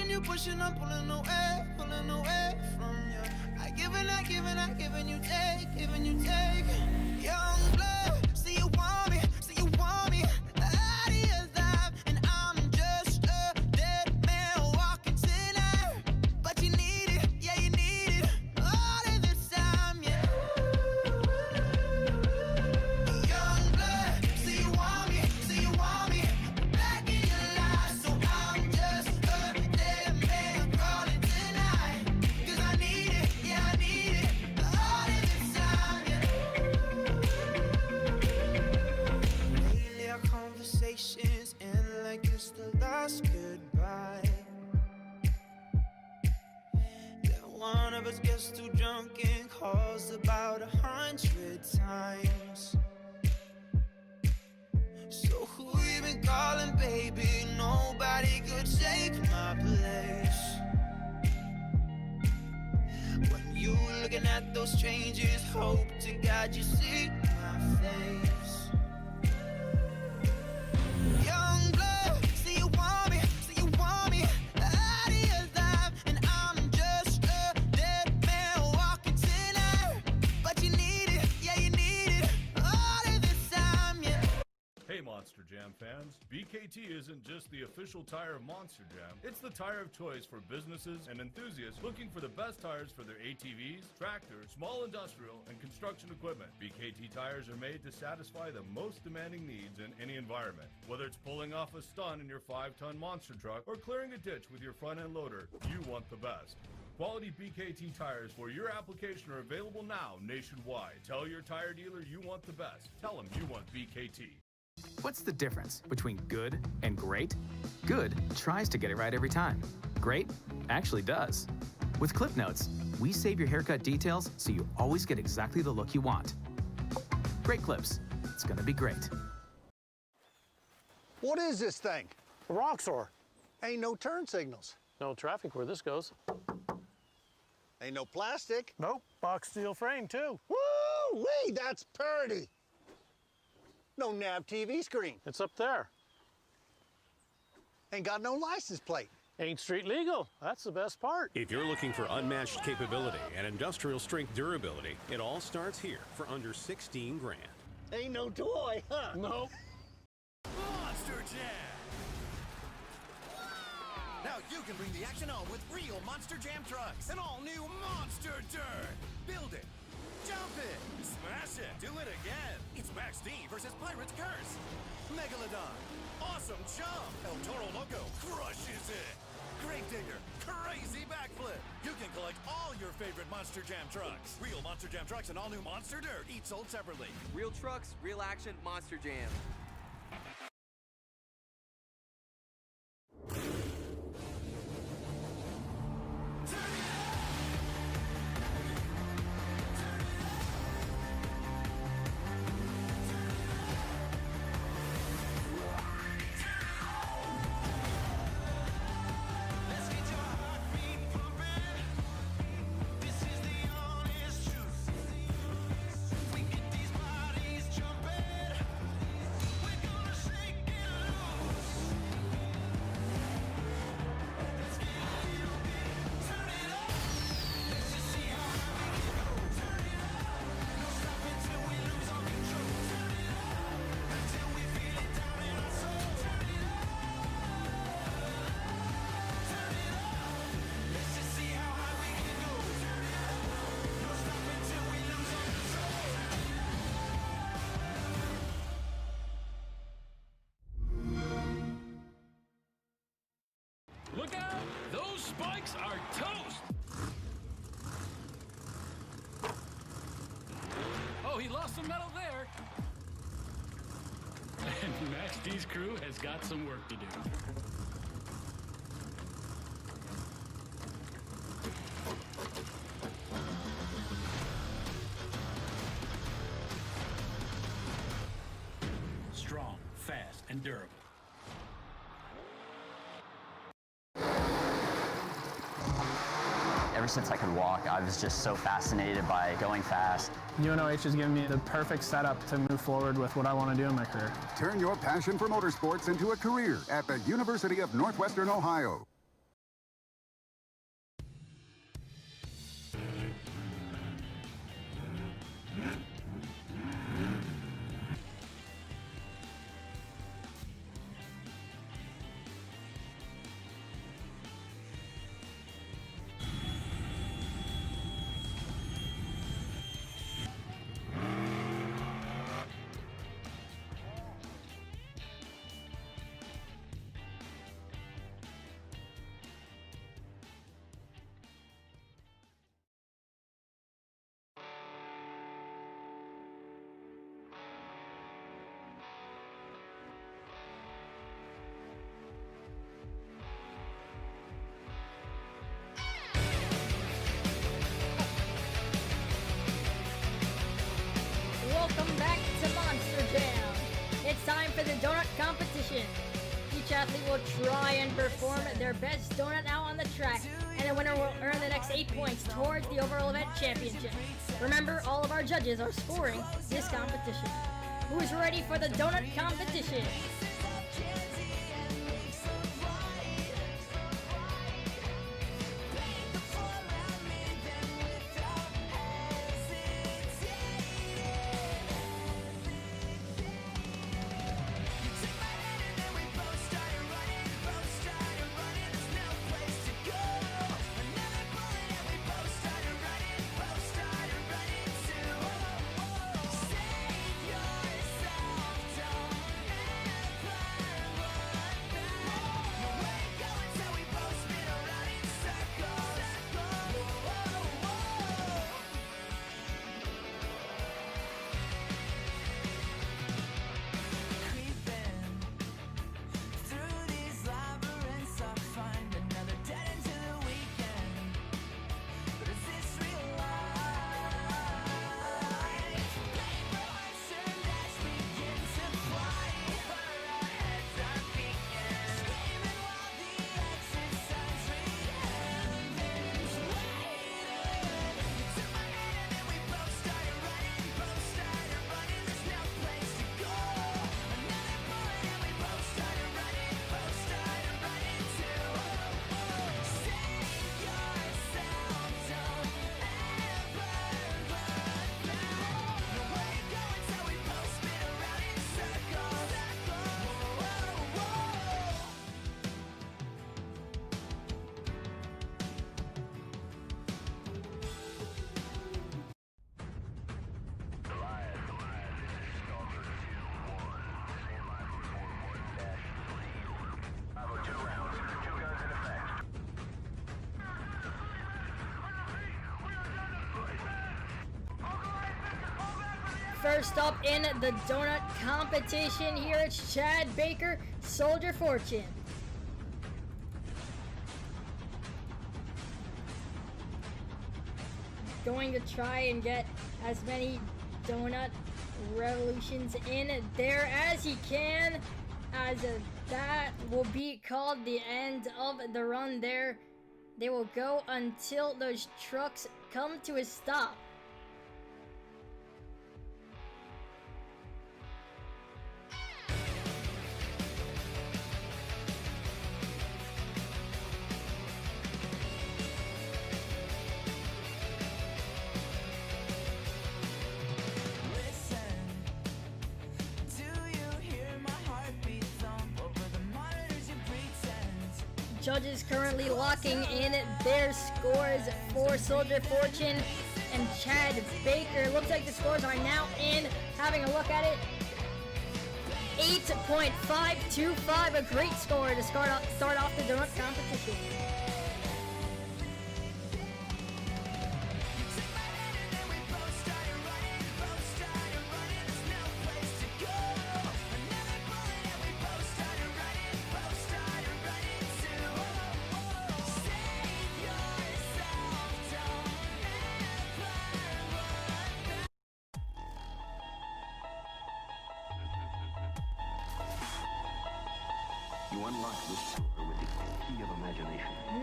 Speaker 7: You pushing, I'm pulling away from you. I giving, you take, young blood, see you want me, out of your life, and I'm just a dead man walking tonight, but you need it, yeah, you need it, all of this time, yeah. Young blood, see you want me, back in your life, so I'm just a dead man crawling tonight, 'cause I need it, yeah, I need it, all of this time, yeah.
Speaker 9: house about 100 times. So who you been calling, baby? Nobody could take my place. When you looking at those changes, hope to God you see my face. Young blood, see you want me, out of your life, and I'm just a dead man walking tonight. But you need it, yeah you need it, all of the time, yeah.
Speaker 10: Hey Monster Jam fans, BKT isn't just the official tire of Monster Jam, it's the tire of choice for businesses and enthusiasts looking for the best tires for their ATVs, tractors, small industrial, and construction equipment. BKT tires are made to satisfy the most demanding needs in any environment. Whether it's pulling off a stun in your 5-ton monster truck or clearing a ditch with your front-end loader, you want the best. Quality BKT tires for your application are available now nationwide. Tell your tire dealer you want the best. Tell them you want BKT.
Speaker 11: What's the difference between good and great? Good tries to get it right every time. Great actually does. With Clip Notes, we save your haircut details so you always get exactly the look you want. Great clips. It's gonna be great.
Speaker 12: What is this thing?
Speaker 13: A rock saw.
Speaker 12: Ain't no turn signals.
Speaker 13: No traffic where this goes.
Speaker 12: Ain't no plastic.
Speaker 13: Nope. Box steel frame, too.
Speaker 12: Woo-wee, that's pretty. No nav TV screen.
Speaker 13: It's up there.
Speaker 12: Ain't got no license plate.
Speaker 13: Ain't street legal. That's the best part.
Speaker 14: If you're looking for unmatched capability and industrial strength durability, it all starts here for under 16 grand.
Speaker 12: Ain't no toy, huh?
Speaker 13: Nope.
Speaker 15: Monster Jam! Now you can bring the action on with real Monster Jam trucks. An all-new Monster Dirt. Build it. Jump it! Smash it! Do it again! It's Max D versus Pirate's Curse! Megalodon! Awesome jump! El Toro Loco crushes it! Grave Digger! Crazy backflip! You can collect all your favorite Monster Jam trucks! Real Monster Jam trucks and all new Monster Dirt, each sold separately.
Speaker 16: Real trucks, real action, Monster Jam.
Speaker 17: Look out! Those spikes are toast! Oh, he lost some metal there. And Max D's crew has got some work to do. Strong, fast, and durable.
Speaker 18: Ever since I could walk, I was just so fascinated by going fast.
Speaker 19: UNOH has given me the perfect setup to move forward with what I want to do in my career.
Speaker 20: Turn your passion for motorsports into a career at the University of Northwestern Ohio.
Speaker 2: athlete will try and perform their best donut out on the track, and the winner will earn the next 8 points towards the overall event championship. Remember, all of our judges are scoring this competition. Who's ready for the donut competition? First up in the donut competition here, it's Chad Baker, Soldier Fortune. Going to try and get as many donut revolutions in there as he can, as that will be called the end of the run there. They will go until those trucks come to a stop. Judges currently locking in their scores for Soldier Fortune and Chad Baker. Looks like the scores are now in. Having a look at it, 8.525, a great score to start off the donut competition.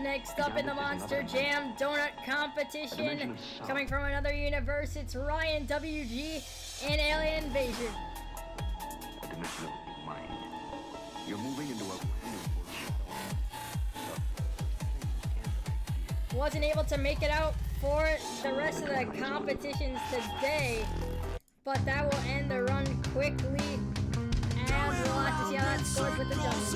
Speaker 2: Next up in the Monster Jam donut competition, coming from another universe, it's Ryan WG and Alien Invasion.
Speaker 21: A dimension of the mind. You're moving into a
Speaker 2: wasn't able to make it out for the rest of the competitions today, but that will end the run quickly, and we'll have to see how that scores with the judges.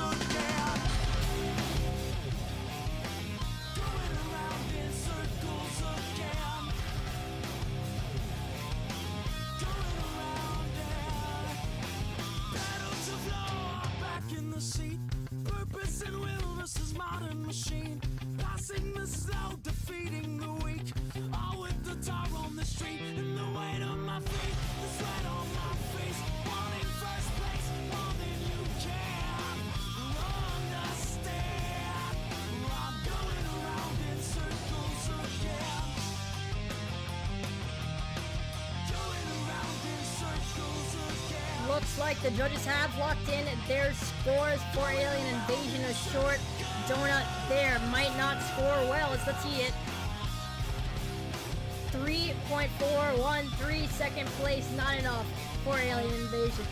Speaker 8: On the street and the weight of my feet, the sweat on my face, wanting from
Speaker 2: like the judges have locked in their scores for Alien Invasion. A short donut there might not score well. Let's see it. 3.413, second place, not enough for Alien Invasion.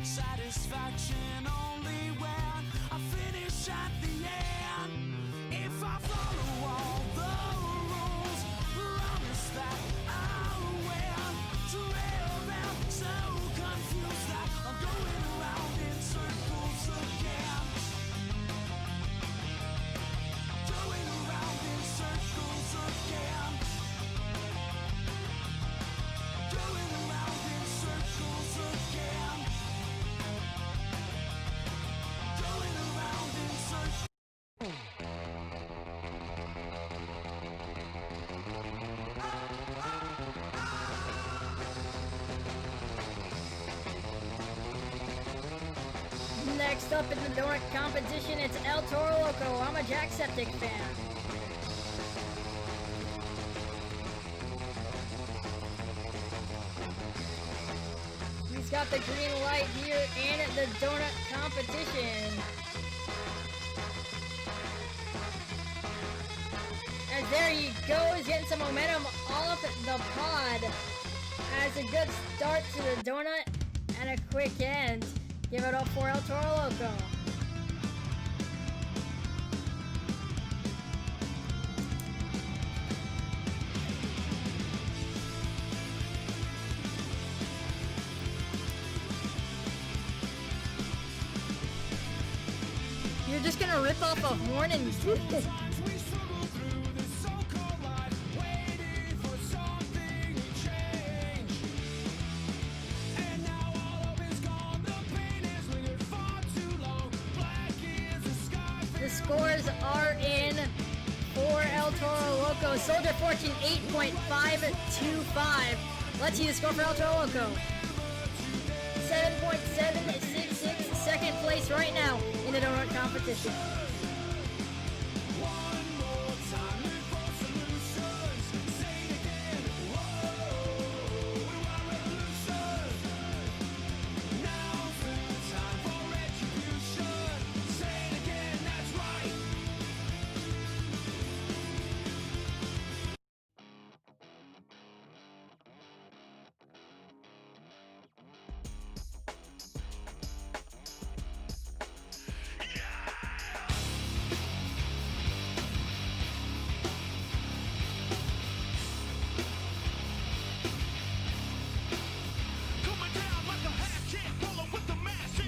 Speaker 8: Satisfaction only when I finish at the end. If I follow all the rules, promise that I'll win. Trail them so confused that I'm going around in circles again. Going around in circles again. Going around in circles again. Going around in circles.
Speaker 2: Next up in the donut competition, it's El Toro Loco. I'm a Jacksepticeye fan. He's got the green light here in the donut competition. And there he goes, getting some momentum off the pod. Has a good start to the donut and a quick end. Give it up for El Toro Loco. You're just gonna rip off a horn and the scores are in for El Toro Loco. Soldier Fortune 8.525. Let's see the score for El Toro Loco. 7.766, second place right now in the donut competition.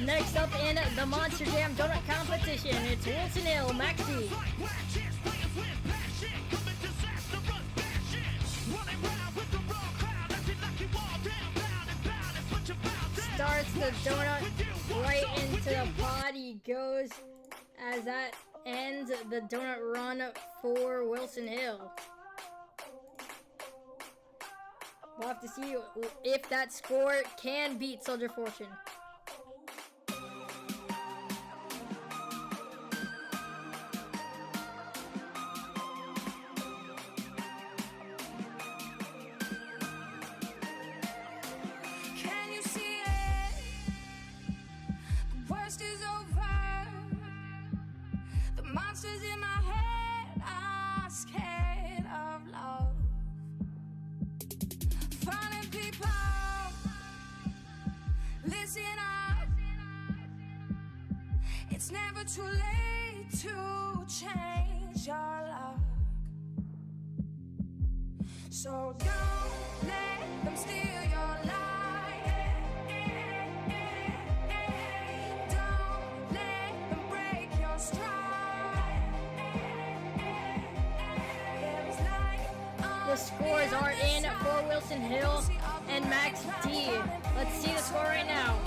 Speaker 2: Next up in the Monster Jam Donut Competition, it's Wilson Hill, Max D. Starts the donut right into the pod. He goes as that ends the donut run for Wilson Hill. We'll have to see if that score can beat Soldier Fortune.
Speaker 8: Is over. The monsters in my head are scared of love. Funny people, listen up. It's never too late to change your luck. So don't let them steal your life.
Speaker 2: The scores are in for Wilson Hill and Max D. Let's see the score right now.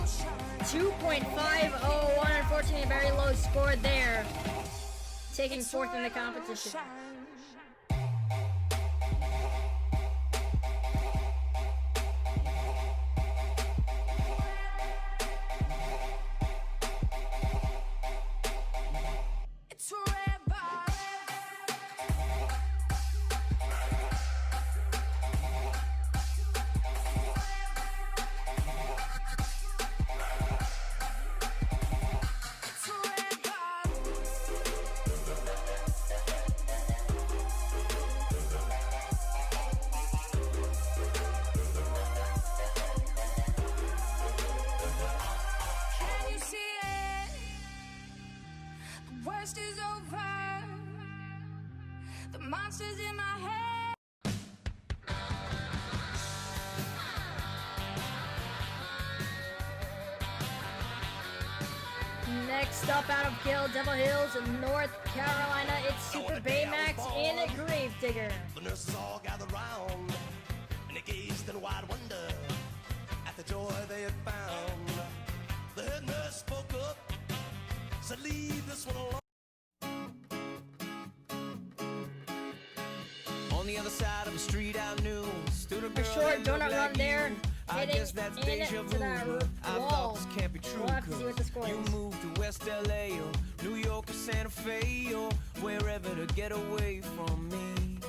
Speaker 2: 2.501, unfortunately a very low score there. Taking fourth in the competition.
Speaker 1: monsters in my head.
Speaker 2: Next up out of Kill Devil Hills, North Carolina, it's Super Baymax in Gravedigger.
Speaker 8: The nurses all gathered round, and they gazed in wide wonder at the joy they had found. The head nurse spoke up, said, "Leave this one alone."
Speaker 7: On the other side of the street I knew stood a girl
Speaker 2: A short
Speaker 7: that looked
Speaker 2: donut run
Speaker 7: like
Speaker 2: there,
Speaker 7: you. I
Speaker 2: hitting
Speaker 7: guess that's
Speaker 2: in
Speaker 7: deja
Speaker 2: to
Speaker 7: vu.
Speaker 2: that
Speaker 7: I
Speaker 2: wall.
Speaker 7: thought this can't be true.
Speaker 2: We'll have to see what the score
Speaker 7: You
Speaker 2: is.
Speaker 7: moved to West LA or New York or Santa Fe or wherever to get away from me.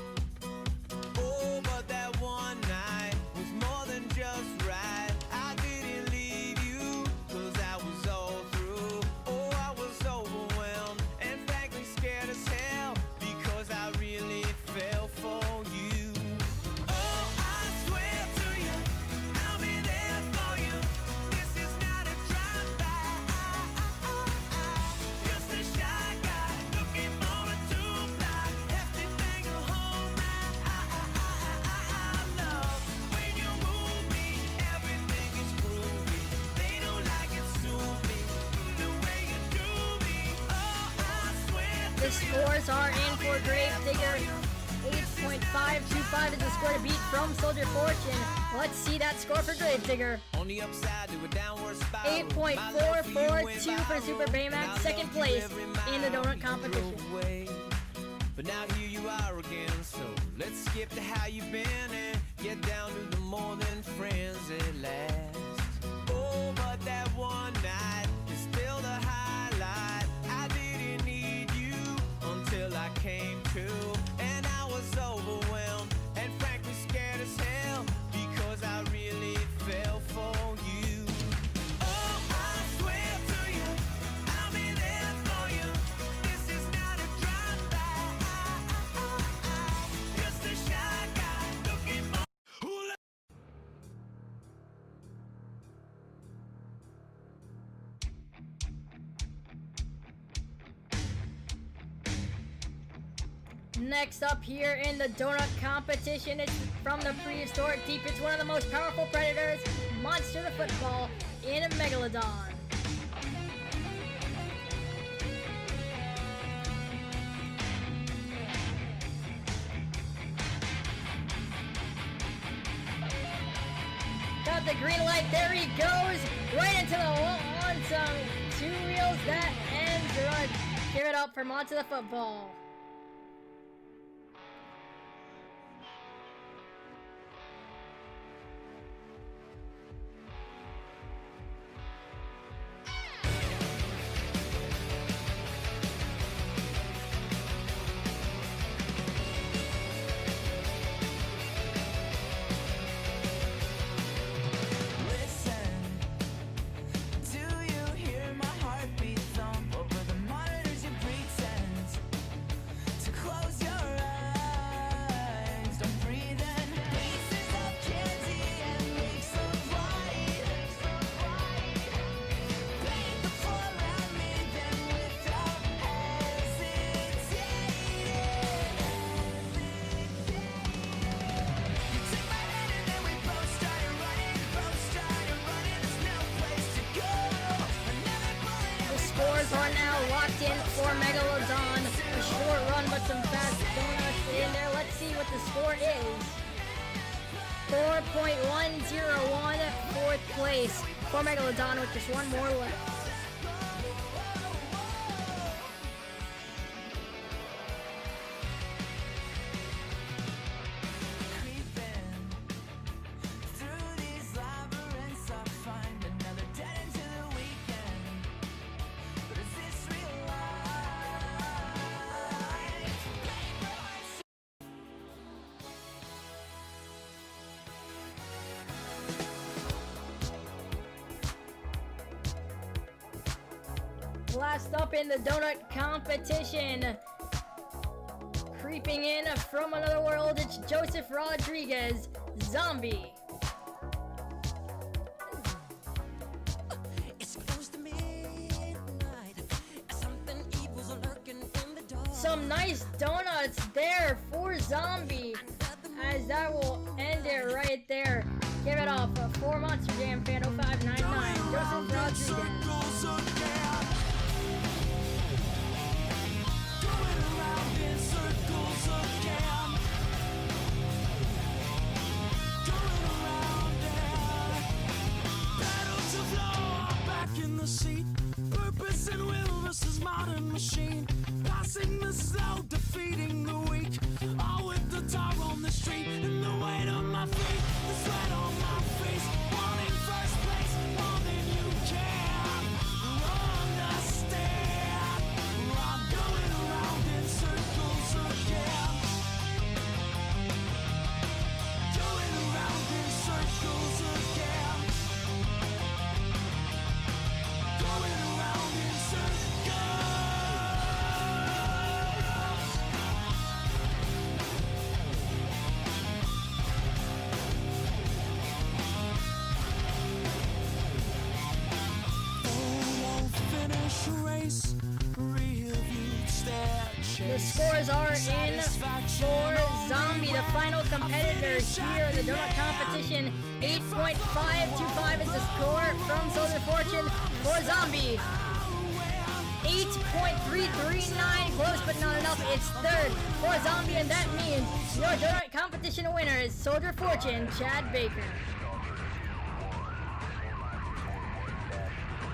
Speaker 7: Oh, but that one night was more than just right. I didn't leave you 'cause I was all through. Oh, I was overwhelmed and frankly scared as hell because I really fell for you. Oh, I swear to you, I'll be there for you. This is not a drive-by. Just a shy guy looking for a two-fly, hefty thing to hold my love. When you move me, everything is groovy. They don't like it, sue me the way you do me. Oh, I swear to
Speaker 2: The scores are in for Gravedigger. 8.525 is the score to beat from Soldier Fortune. Let's see that score for Gravedigger.
Speaker 7: on the upside to a downward spiral.
Speaker 2: 8.442 for Super Baymax, second place in the donut competition.
Speaker 7: But now here you are again, so let's skip to how you've been and get down to the more than friends at last. Oh, but that one night is still the highlight. I didn't need you until I came to, and I was overwhelmed and frankly scared as hell because I really fell for you. Oh, I swear to you, I'll be there for you. This is not a drive-by. Just a shy guy looking for.
Speaker 2: Next up here in the donut competition, it's from the prehistoric deep. It's one of the most powerful predators, Monster the Football, in a Megalodon. Got the green light, there he goes, right into the wall on some two wheels. That ends the run. Give it up for Monster the Football.
Speaker 9: Do you hear my heartbeat thump over the monitors? You pretend to close your eyes. Don't breathe in pieces of candy and makes of light. Paint the floor around me, then without hesitating. You took my hand and then we both started running. There's no place to go. Another bullet.
Speaker 2: The scores are now locked in for Megalodon. A short run, but some fast donuts in there. Let's see what the score is. 4.101, fourth place for Megalodon with just one more left.
Speaker 9: Through these labyrinths, I find another dead end to the weekend. But is this real life?
Speaker 2: Last up in the donut competition, creeping in from another world, it's Joseph Rodriguez, Zombie.
Speaker 9: It's close to midnight. Something evil's lurking in the dark.
Speaker 2: So some nice donuts there for Zombie, as that will end it right there. Give it up for Monster Jam fan 0599, Joseph Rodriguez.
Speaker 1: Seat. Purpose and will versus modern machine. Passing the slow, defeating the weak. All with the tar on the street and the weight on my feet, the sweat on my face. Wanting first place more than you can understand. I'm going around in circles again. Going around in circles again.
Speaker 2: The scores are in for Zombie, the final competitor here in the donut competition. 8.525 is the score from Soldier Fortune for Zombie. 8.339, close but not enough. It's third for Zombie, and that means your donut competition winner is Soldier Fortune, Chad Baker.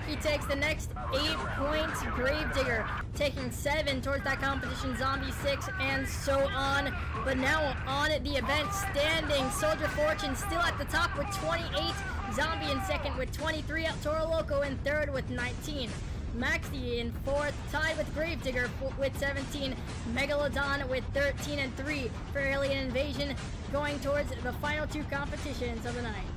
Speaker 2: He takes the next 8 points, Gravedigger taking 7 towards that competition, Zombie 6, and so on. But now on the event standing, Soldier Fortune still at the top with 28, Zombie in second with 23, El Toro Loco in third with 19. Maxi in fourth, tied with Gravedigger with 17, Megalodon with 13 and 3 for Alien Invasion, going towards the final 2 competitions of the night.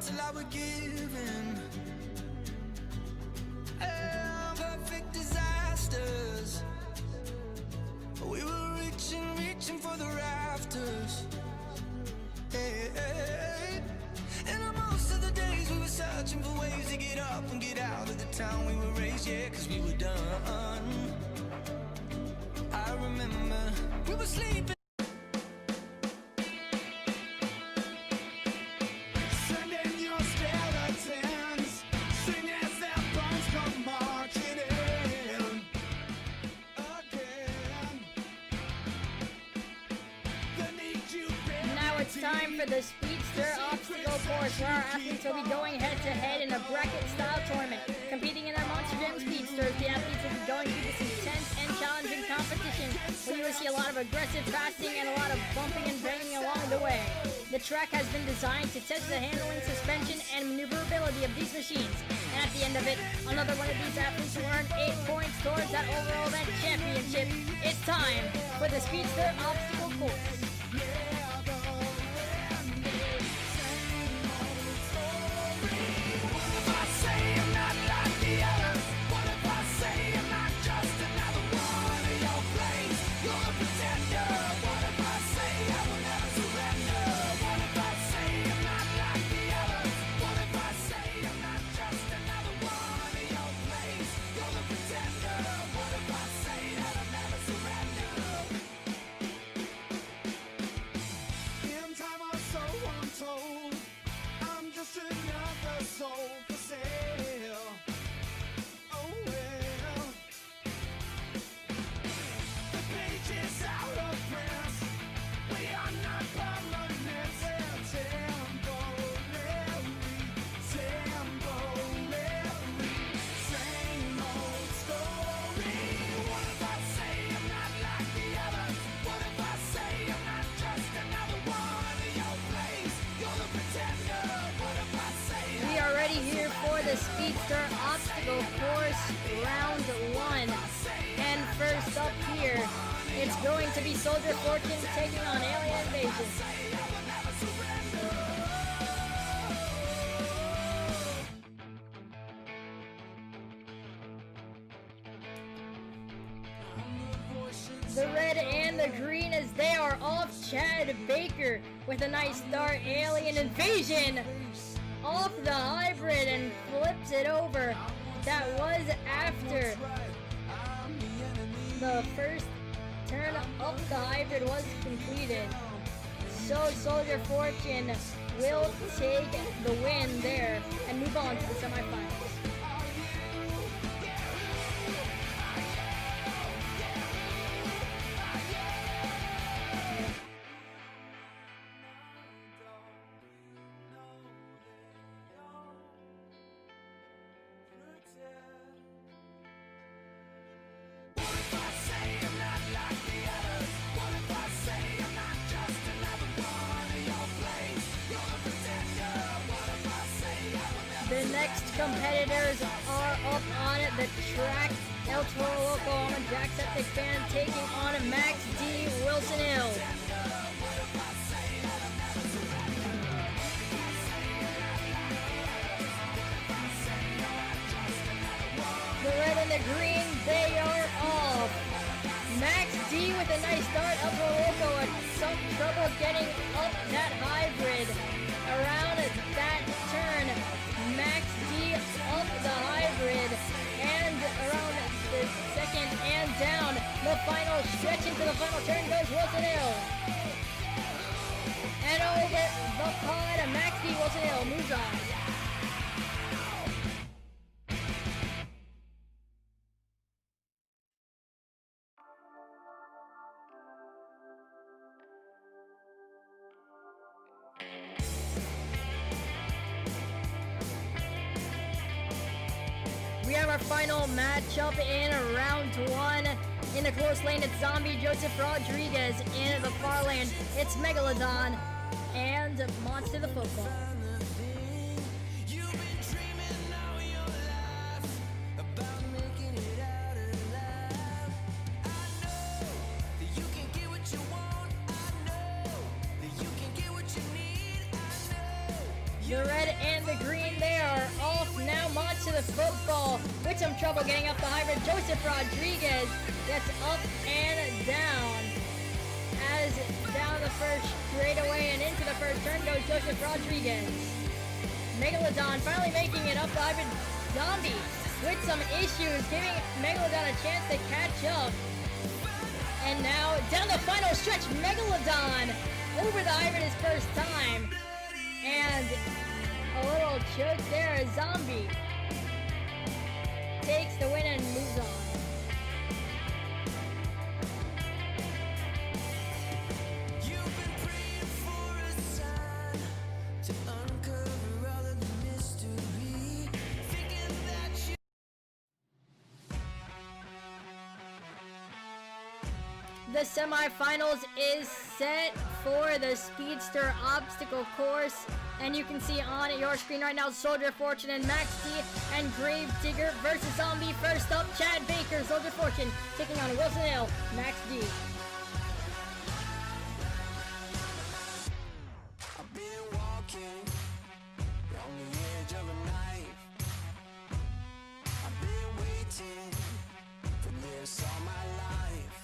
Speaker 1: till I would give in. Perfect disasters. We were reaching.
Speaker 9: reaching for the rafters. Hey, hey. And on most of the days we were searching for ways to get up and get out of the town we were raised, yeah, cause we were done. I remember we were sleeping. Sending your skeletons, sing as their bones come marching in again.
Speaker 2: Now it's time for the Speedster obstacle course, where our athletes will be going head-to-head in a bracket-style tournament. Competing in our Monster Jam Speedsters, the athletes will be going through this intense and challenging competition, where you will see a lot of aggressive passing and a lot of bumping and banging along the way. The track has been designed to test the handling, suspension, and maneuverability of these machines. And at the end of it, another one of these athletes will earn 8 points towards that overall event championship. It's time for the Speedster obstacle course. The Speedster obstacle course round 1. And first up here, it's going to be Soldier Fortune taking on Alien Invasion. The red and the green, as they are off. Chad Baker with a nice start. Alien Invasion off the hybrid and flips it over. That was after the first turn up the hybrid was completed. So Soldier Fortune will take the win there and move on to the semifinals. The next competitors are up on the track. El Toro Oklahoma Jacksepticeye Band taking on Max D. Wilson Hill. The red and the green, they are off. Max D with a nice start. El Toro Oco had some trouble getting up that hybrid around that turn. Max D up the hybrid and around the second and down. The final stretch into the final turn goes Wilson Hill. And over the pod, Max D. Wilson Hill moves on. We have our final matchup in round 1. In the close lane, it's Zombie Joseph Rodriguez. In the far lane, it's Megalodon and Monster the Football. The red and the green, they are off now. Monster the Football with some trouble getting up the hybrid. Joseph Rodriguez gets up and down as as down the first straightaway and into the first turn goes Joseph Rodriguez. Megalodon finally making it up to Hybrid Zombie with some issues, giving Megalodon a chance to catch up. And now down the final stretch, Megalodon over the Hybrid his first time. And a little choke there as Zombie takes the win and moves on. The semifinals is set for the Speedster obstacle course, and you can see on your screen right now Soldier Fortune and Max D and Grave Digger versus Zombie. First up, Chad Baker, Soldier Fortune taking on Wilson Hill, Max D.
Speaker 8: I've been walking on the edge of a knife. I've been waiting for this all my life.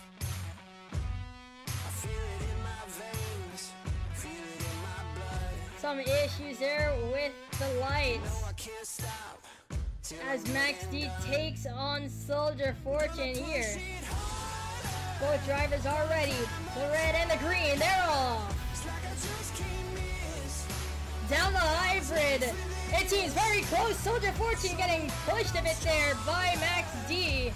Speaker 8: I feel it in my veins, feel it in my blood.
Speaker 2: Some issues there with the lights as Max D takes on Soldier Fortune here. Both drivers are ready. The red and the green, they're off. Down the hybrid. It seems very close. Soldier Fortune getting pushed a bit there by Max D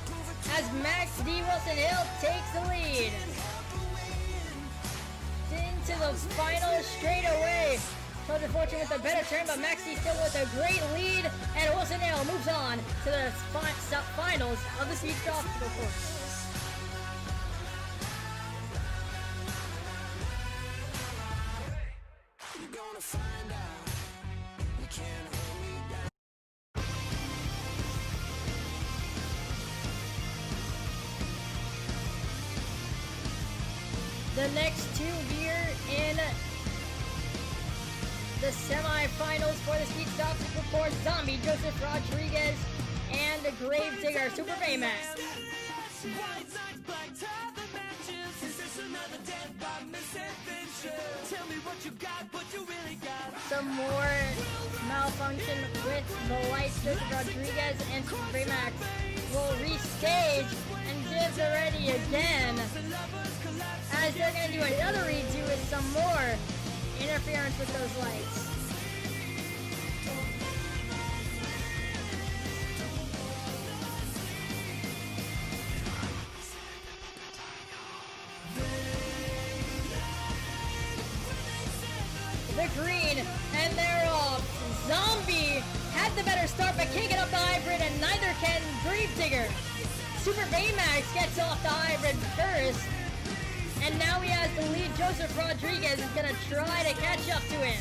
Speaker 2: as Max D Wilson Hill takes the lead. Into the final straightaway. Soldier Fortune with a better turn, but Max D still with a great lead, and Wilson Hill moves on to the finals of the Speedster obstacle course.
Speaker 8: You're gonna find out you can't hold me down.
Speaker 2: The next two here in the semi-finals for the Speedster obstacle course, Zombie, Joseph Rodriguez, and the Grave Digger, Super Baymax. Some more malfunction with the lights. Joseph Rodriguez and Super Baymax will restage and give the ready again, as they're going to do another redo with some more interference with those lights. The green, and they're off. Zombie had the better start, but can't get up the hybrid, and neither can Grave Digger. Super Baymax gets off the hybrid first, and now he has the lead. Joseph Rodriguez is gonna try to catch up to him.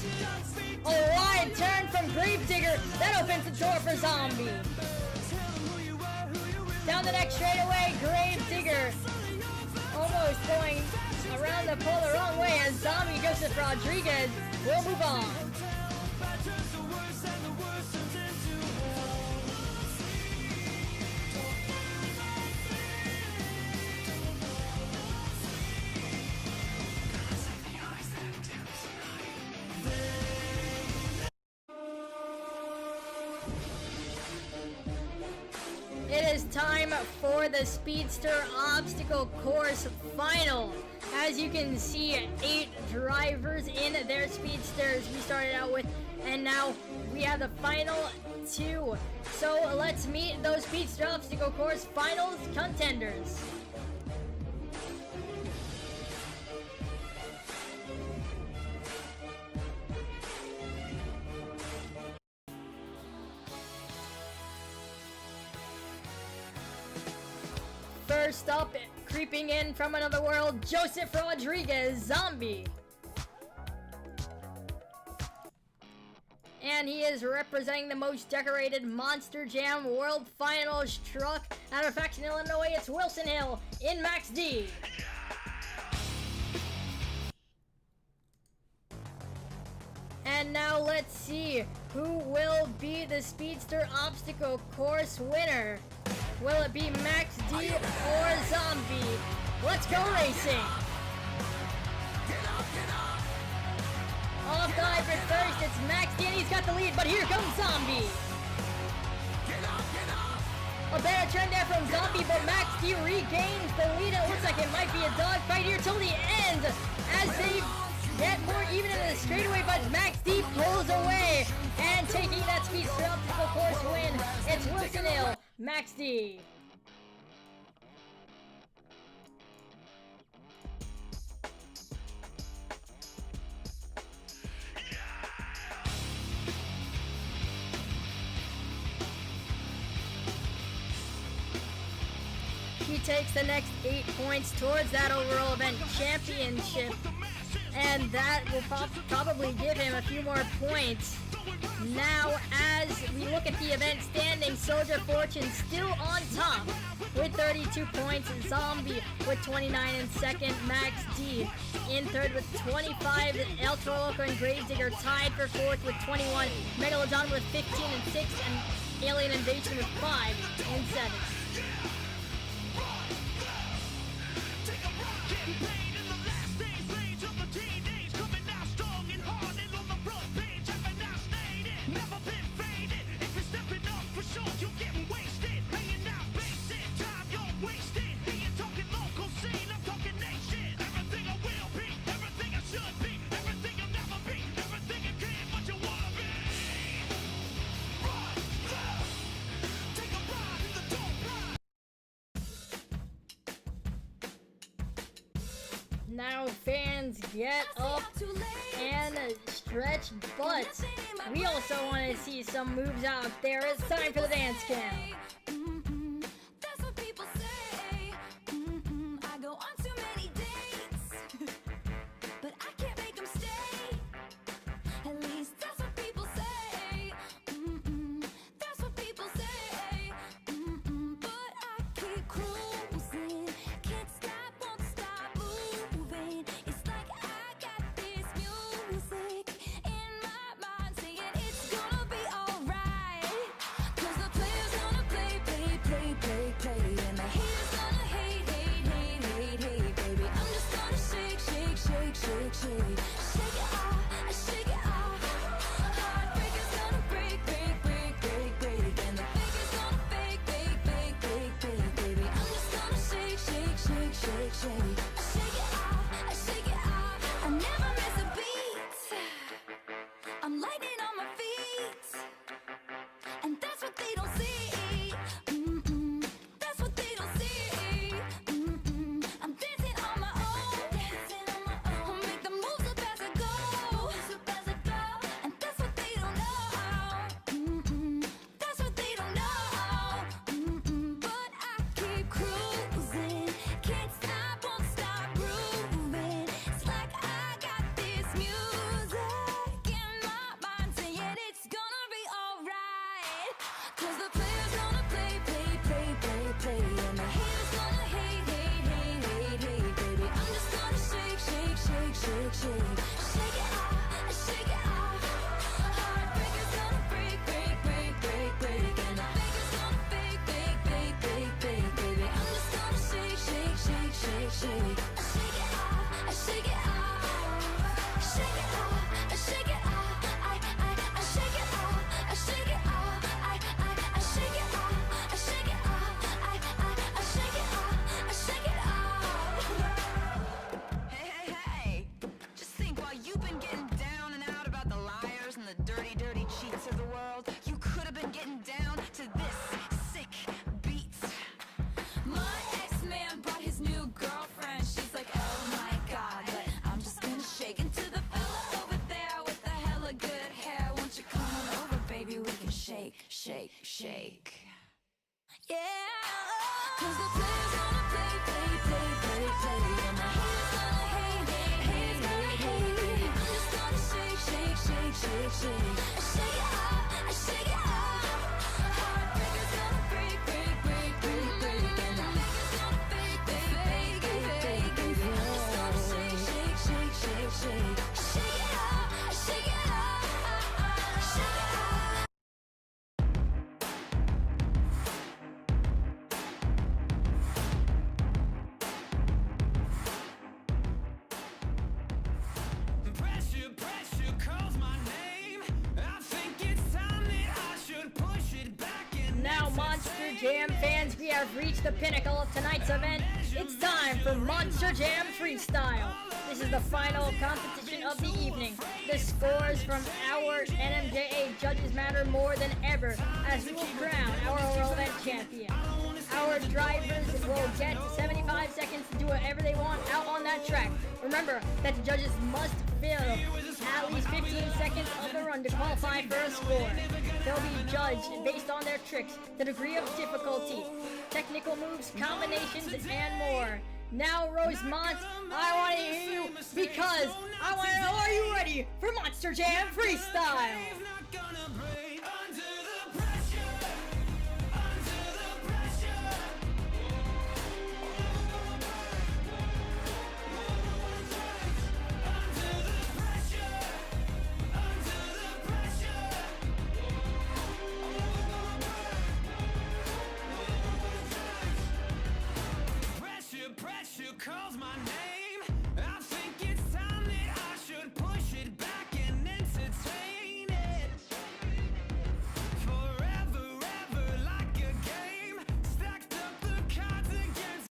Speaker 2: A wide turn from Grave Digger, that opens the door for Zombie. Down the next straightaway, Grave Digger almost going around the pole the wrong way as Zombie Joseph Rodriguez will move on. It is time for the Speedster obstacle course final. As you can see, 8 drivers in their Speedsters we started out with, and now we have the final 2. So let's meet those Speedster obstacle course finals contenders. First up, creeping in from another world, Joseph Rodriguez, Zombie. And he is representing the most decorated Monster Jam World Finals truck out of Faction, Illinois. It's Wilson Hill in Max D. And now let's see who will be the Speedster obstacle course winner. Will it be Max D or Zombie? Let's go racing! it first. It's Max D, and he's got the lead, but here comes Zombie. A better turn there from Zombie, but Max D regains the lead. It looks like it might be a dogfight here till the end as they get more even in the straightaway, but Max D pulls away and taking that Speedster obstacle course win. It's Wilson Hill, Max D. He takes the next 8 points towards that overall event championship, and that will probably give him a few more points. Now, as we look at the event standings, Soldier Fortune still on top with 32 points, Zombie with 29 in second, Max D in third with 25, El Troloco and Gravedigger tied for fourth with 21, Megalodon with 15 and 6, and Alien Invasion with 5 and 7. Now fans get up and stretch, but we also want to see some moves out there. It's time for the dance cam.
Speaker 9: That's what people say. I go on too many dates, but I can't make them stay. At least that's what people say. That's what people say. But I keep cruising, can't stop, won't stop moving. It's like I got this music in my mind saying it's gonna be alright. 'Cause the players gonna play, play, play, play, play, and the haters gonna hate, hate, hate, hate, hate, baby. I'm just gonna shake, shake, shake, shake, shake, shake it off, shake it off. Heartbreakers gonna break, break, break, break, break, and the fakers gonna fake, fake, fake, fake, fake, baby. I'm just gonna shake, shake, shake, shake, shake, shake it off, shake it off. I never miss a beat. I'm lightning on my feet, and that's what they don't see. That's what they don't see. I'm dancing on my own, dancing on my own. Make the moves up as I go, and that's what they don't know. That's what they don't know. But I keep cruising, can't stop, won't stop grooving. It's like I got this music in my mind saying it's gonna be alright. 'Cause the players gonna play, play, play, play, play, and the haters gonna hate, hate, hate, hate, hate, baby. I'm just gonna shake, shake, shake, shake, shake, shake it off, shake it off. Heartbreakers gonna break, break, break, break, break, and the fakers gonna fake, fake, fake, fake, fake, baby. I'm just gonna shake, shake, shake, shake, shake, shake it off, shake it off, shake it off, shake it off. I shake it off, I shake it off, I shake it off, I shake it off, I shake it off, I shake it off.
Speaker 4: Hey, hey, hey! Just think, while you've been getting down and out about the liars and the dirty, dirty cheats of the world, you could have been getting down to this sick beat.
Speaker 9: My ex-man brought his new girlfriend. She's like, oh my god, but I'm just gonna shake into the fella over there with the hella good hair. Won't you come on over, baby? We can shake, shake, shake. Yeah. 'Cause the players gonna play, play, play, play, play, and the haters gonna hate, hate, hate, hate, hate. I'm just gonna shake, shake, shake, shake, shake. Shake it off, shake it off. Heartbreakers gonna break, break, break, break, break, and the fakers gonna fake, fake, fake, fake, fake, baby. I'm just gonna shake, shake, shake, shake, shake. Shake it off, shake it off, shake it off.
Speaker 1: Pressure, pressure calls my
Speaker 2: Jam fans, we have reached the pinnacle of tonight's event. It's time for Monster Jam Freestyle. This is the final competition of the evening. The scores from our NMJA judges matter more than ever as we will crown our World Event Champion. Our drivers will get 75 seconds to do whatever they want out on that track. Remember that the judges must fill at least 15 seconds of the run to qualify for a score. They'll be judged based on their tricks, the degree of difficulty, technical moves, combinations, and more. Now, Rosemont, I want to hear you because I want to know, are you ready for Monster Jam Freestyle?
Speaker 1: Pressure calls my name. I think it's time that I should push it back and entertain it. Forever, ever, like a game. Stacked up the cards against.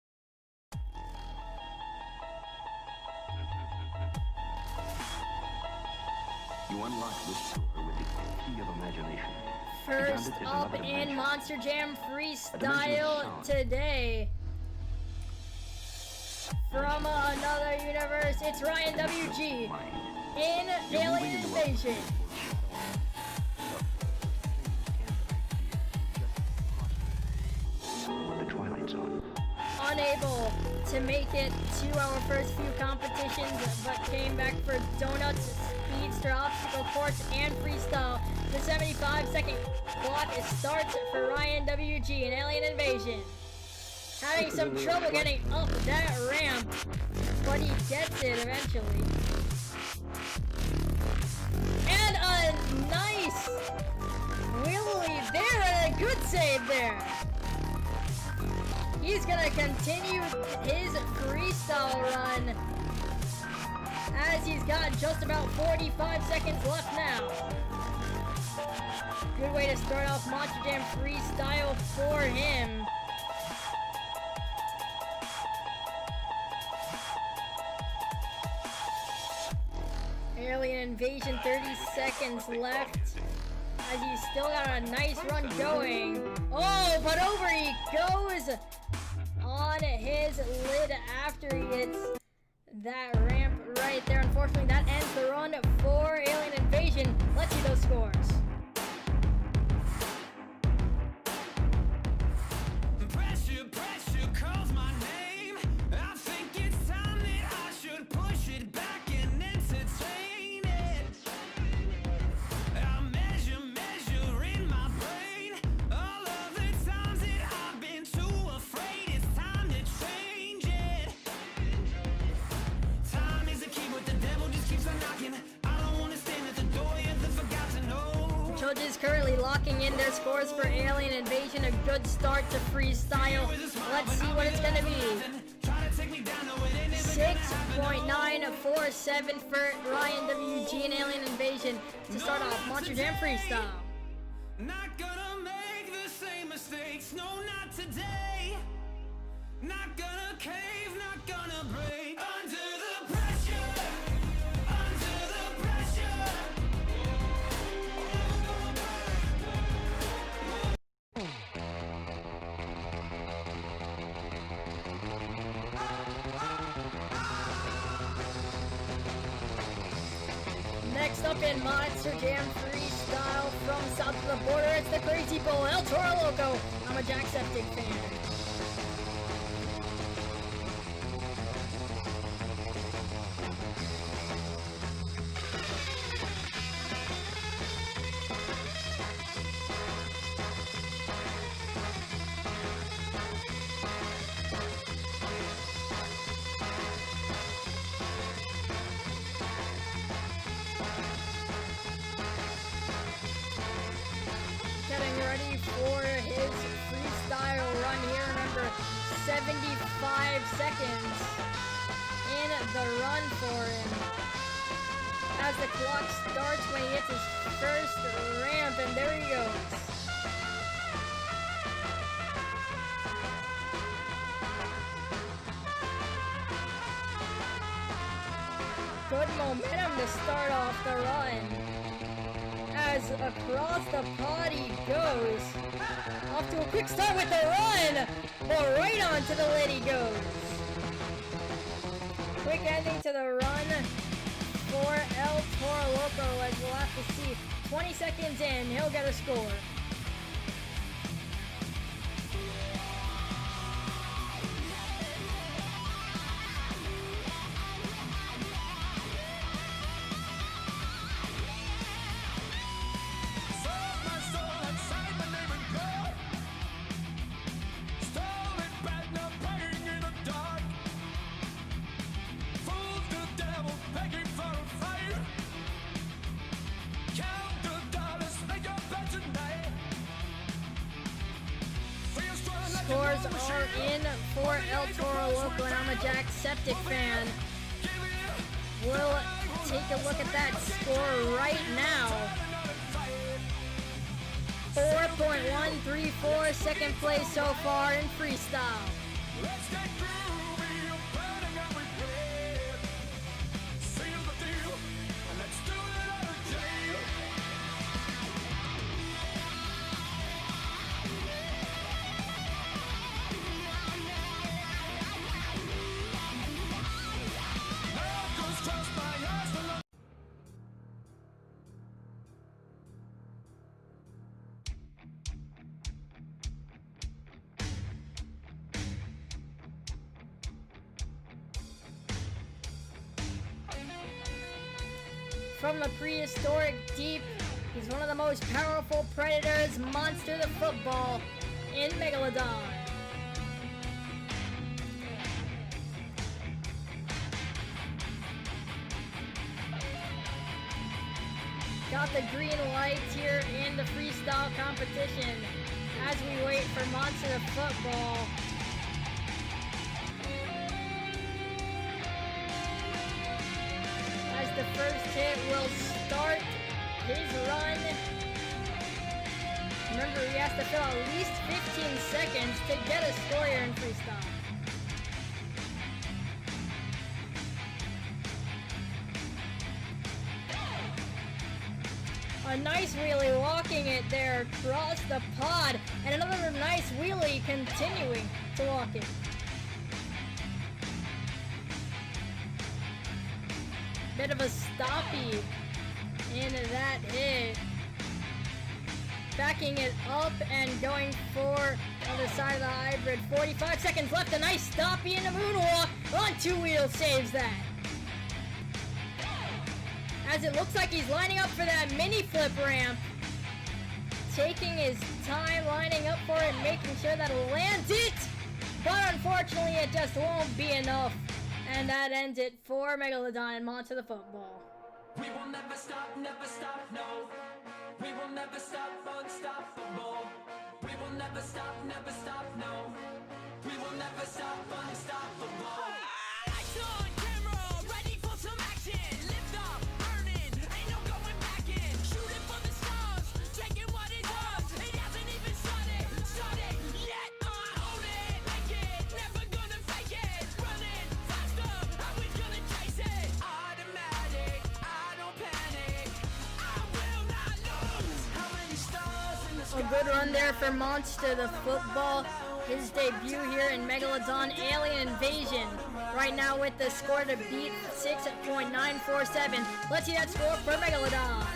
Speaker 21: You unlock this door with the key of imagination.
Speaker 2: First up in Monster Jam Freestyle today, from another universe, it's Ryan WG in Alien Invasion.
Speaker 21: The Twilight Zone.
Speaker 2: Unable to make it to our first few competitions, but came back for Donuts, Speedster, Obstacle Course, and Freestyle. The 75-second clock starts for Ryan WG in Alien Invasion. Having some trouble getting up that ramp, but he gets it eventually. And a nice wheelie there and a good save there. He's gonna continue his freestyle run as he's got just about 45 seconds left now. Good way to start off Monster Jam Freestyle for him. Alien Invasion, 30 seconds left as he's still got a nice run going. Oh, but over he goes on his lid after he hits that ramp right there. Unfortunately, that ends the run for Alien Invasion. Let's see those scores.
Speaker 1: Pressure calls my name. I think it's time that I should push it back and entertain it. I measure in my brain all of the times that I've been too afraid. It's time to change it. Time is a key, but the devil just keeps on knocking. I don't want to stand at the door yet, the forgotten know.
Speaker 2: Judges currently locking in their scores for Alien Invasion. A good start to Freestyle. Let's see what it's gonna be. 6.947 for Ryan WG and Alien Invasion to start off Monster Jam Freestyle.
Speaker 1: Not gonna make the same mistakes, no, not today. Not gonna cave, not gonna break under the pressure. Under the pressure.
Speaker 2: Next up in Monster Jam Freestyle from south of the border, it's the Crazy Bull, El Toro Loco. I'm a Jacksepticeye fan. Getting ready for his freestyle run here. Remember, 75 seconds in the run for him. As the clock starts when he hits his first ramp, and there he goes. good momentum to start off the run. As across the pod he goes. Off to a quick start with the run, but right onto the lid he goes. Quick ending to the run for El Toro Loco, as we'll have to see. 20 seconds in, he'll get a score. Scores are in for El Toro Loco, and I'm a Jacksepticeye fan. We'll take a look at that score right now. 4.134, second place so far in freestyle. From the prehistoric deep, he's one of the most powerful predators, Monster the Football, in Megalodon. Got the green lights here in the freestyle competition as we wait for Monster the Football. As the first hit will start his run. Remember, he has to fill at least 15 seconds to get a score here in freestyle. A nice wheelie walking it there across the pod, and another nice wheelie continuing to walk it. Bit of a stoppie in that hit. Backing it up and going for the other side of the hybrid. 45 seconds left. A nice stoppie in the moonwalk on two wheels saves that. As it looks like he's lining up for that mini flip ramp. Taking his time lining up for it, making sure that it'll land it. But unfortunately it just won't be enough. And that ends it for Megalodon and Monster the Football.
Speaker 1: We will never stop, no. We will never stop, unstoppable. We will never stop, no. We will never stop, unstoppable.
Speaker 9: Lights on, camera, ready for some action. Lift up, burning, ain't no going back in. Shooting for the stars, taking what it does. It hasn't even started yet. Own it, make it, never gonna fake it. Running faster, always gonna chase it. Automatic, I don't panic, I will not lose. How many stars in the sky?
Speaker 2: A good run there for Monster the Football. His debut here in Megalodon Alien Invasion. Right now with the score to beat 6.947. Let's see that score for Megalodon.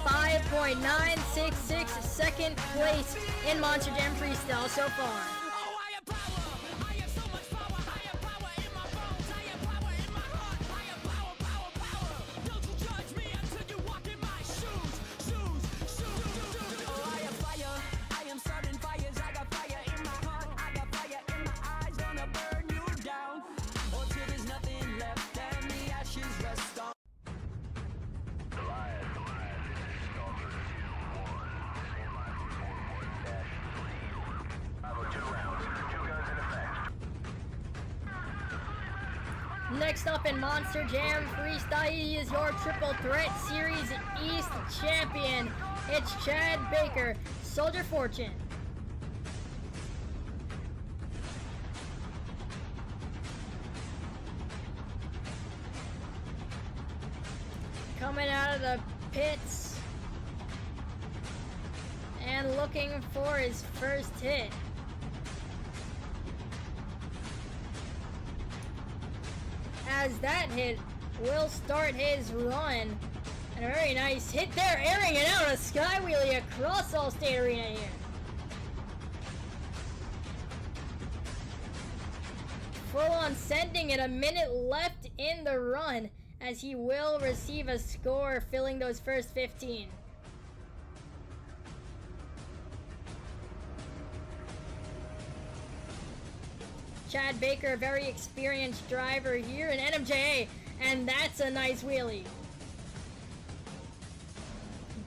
Speaker 2: 5.966, second place in Monster Jam Freestyle so far. Next up in Monster Jam Freestyle, he is your Triple Threat Series East champion. It's Chad Baker, Soldier Fortune. coming out of the pits and looking for his first hit. As that hit will start his run. And a very nice hit there, airing it out, a sky wheelie across Allstate Arena here. Full on sending it, a minute left in the run as he will receive a score filling those first 15. Chad Baker, a very experienced driver here in NMJA, and that's a nice wheelie.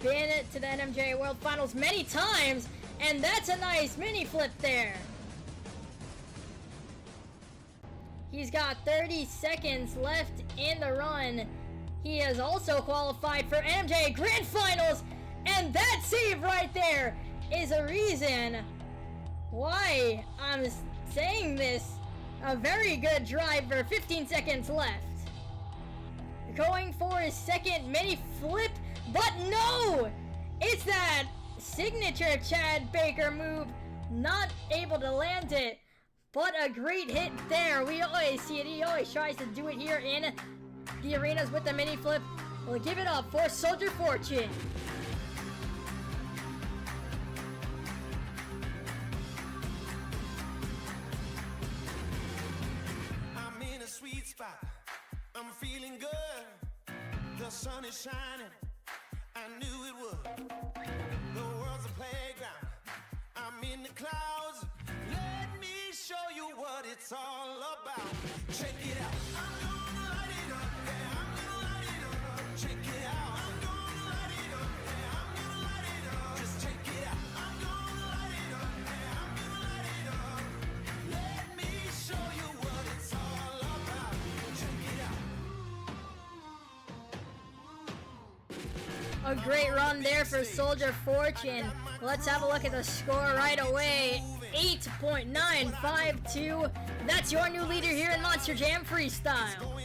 Speaker 2: Been to the NMJA World Finals many times, and that's a nice mini flip there. He's got 30 seconds left in the run. He has also qualified for NMJA Grand Finals, and that save right there is a reason why I'm saying this. A very good driver, 15 seconds left. Going for his second mini flip, but no! It's that signature Chad Baker move, not able to land it. But a great hit there. We always see it. He always tries to do it here in the arenas with the mini flip. We'll give it up for Soldier Fortune.
Speaker 8: I'm in a sweet spot. I'm feeling good. The sun is shining. I knew it would. The world's a playground. I'm in the clouds. Let me show you what it's all about. Check it out. I'm gonna light it up. Yeah, I'm gonna light it up. Check it out. I'm gonna light it up. Yeah, I'm gonna light it up. Just check it out. I'm gonna light it up. Yeah, I'm gonna light it up. Let me show you what it's all about. Check it out.
Speaker 2: A great run there for Soldier Fortune. Let's have a look at the score right away. 8.952. That's your new leader here in Monster Jam Freestyle.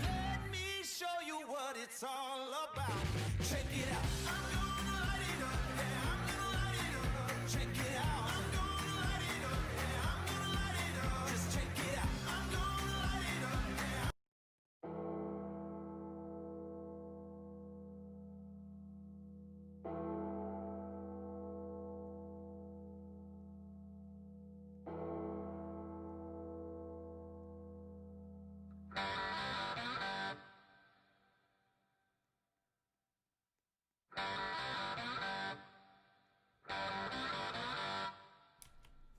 Speaker 8: Let me show you what it's all about. Check it out. I'm gonna light it up. Yeah, I'm gonna light it up. Check it out. I'm gonna light it up. Yeah, I'm gonna light it up. Just check it out. I'm gonna light it up. Yeah.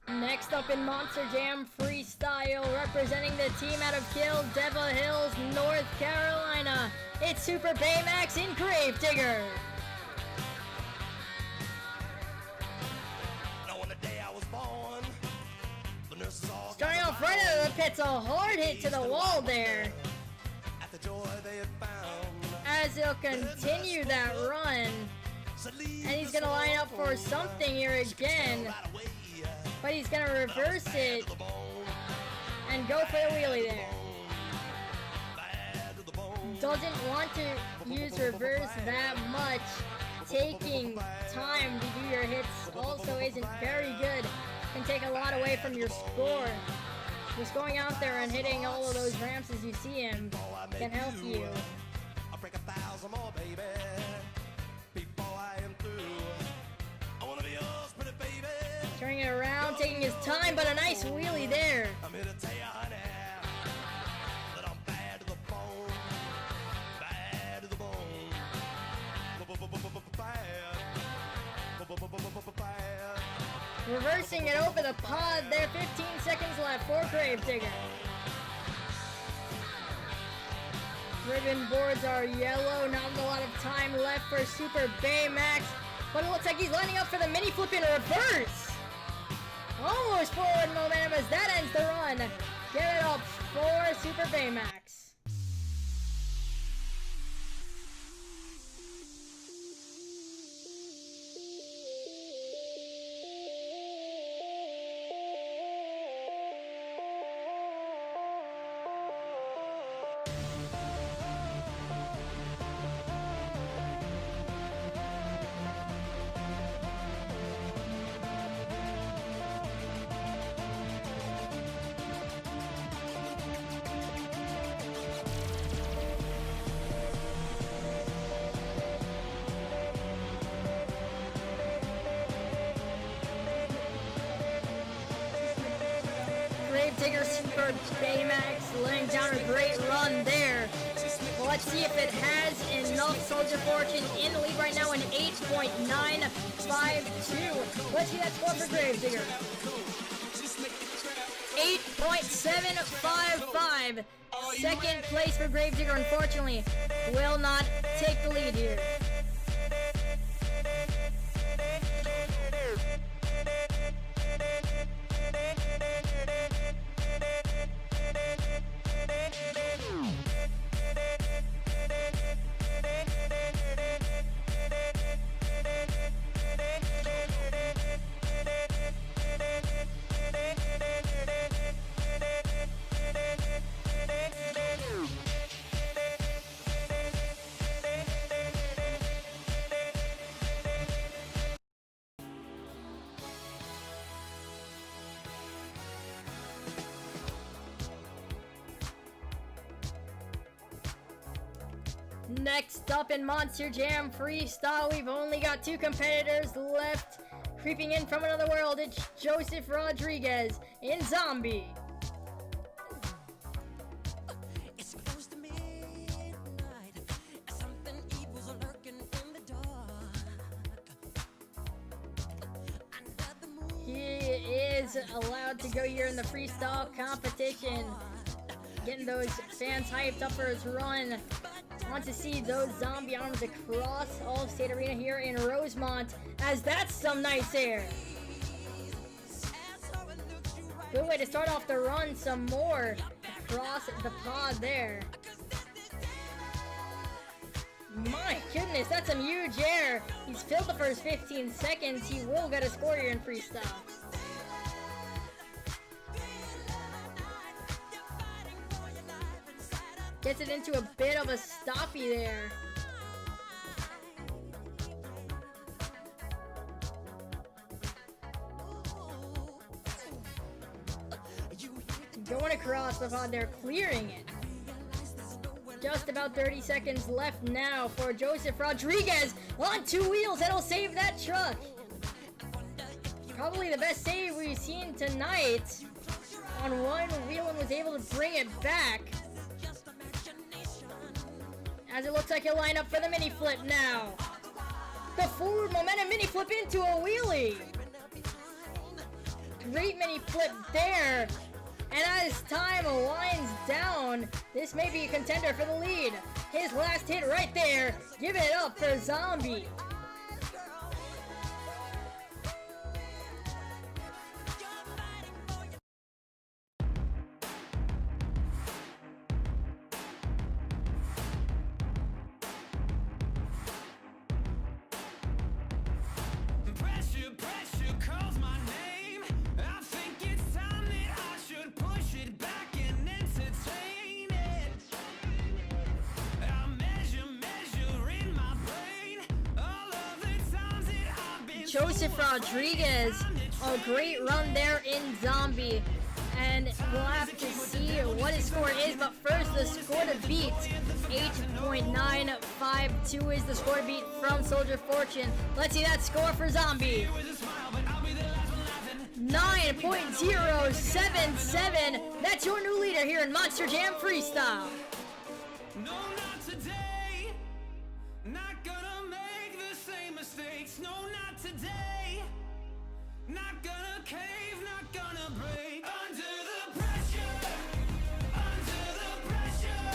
Speaker 2: Next up in Monster Jam Freestyle, representing the team out of Devil Hills, North Carolina, it's Super Baymax in Gravedigger. Starting off right out of the pits, a hard hit to the wall there. As he'll continue that run, and he's gonna line up for something here again. But he's gonna reverse it and go for the wheelie there. Doesn't want to use reverse that much. Taking time to do your hits also isn't very good. Can take a lot away from your score. Just going out there and hitting all of those ramps as you see him can help you.
Speaker 8: I'll break 1,000 more, baby. Before I am through. I wanna be yours, pretty baby.
Speaker 2: Turning it around, taking his time, but a nice wheelie there.
Speaker 8: I'm here to tell you, honey, that I'm bad to the bone. Bad to the bone. Bad.
Speaker 2: Reversing it over the pod there, 15 seconds left for Gravedigger. Ribbon boards are yellow, not a lot of time left for Super Baymax, but it looks like he's lining up for the mini flip in reverse. Almost forward momentum as that ends the run. Give it up for Super Baymax. for Baymax, laying down a great run there. Well, let's see if it has enough. Soldier Fortune in the lead right now in 8.952. Let's see that score for Gravedigger. 8.755. Second place for Gravedigger, unfortunately, will not take the lead here. Next up in Monster Jam Freestyle, we've only got 2 competitors left. Creeping in from another world, it's Joseph Rodriguez in Zombie. He is allowed to go here in the freestyle competition, getting those fans hyped up for his run. Want to see those zombie arms across All-State Arena here in Rosemont, as that's some nice air. Good way to start off the run some more across the pod there. My goodness, that's some huge air. He's filled the first 15 seconds. He will get a score here in freestyle. Gets it into a bit of a stoppie there. Going across the pod there, clearing it. Just about 30 seconds left now for Joseph Rodriguez on 2 wheels. That'll save that truck. Probably the best save we've seen tonight. On 1 wheel and was able to bring it back. As it looks like he'll line up for the mini flip now. The forward momentum mini flip into a wheelie. Great mini flip there. And as time winds down, this may be a contender for the lead. His last hit right there. Give it up for Zombie. Joseph Rodriguez, a great run there in Zombie, and we'll have to see what his score is, but first the score to beat. 8.952 is the score to beat from Soldier Fortune. Let's see that score for Zombie. 9.077. That's your new leader here in Monster Jam Freestyle.
Speaker 1: No, not today. Not gonna make the same mistakes. No, not today. Not gonna cave, not gonna break. Under the pressure. Under the pressure.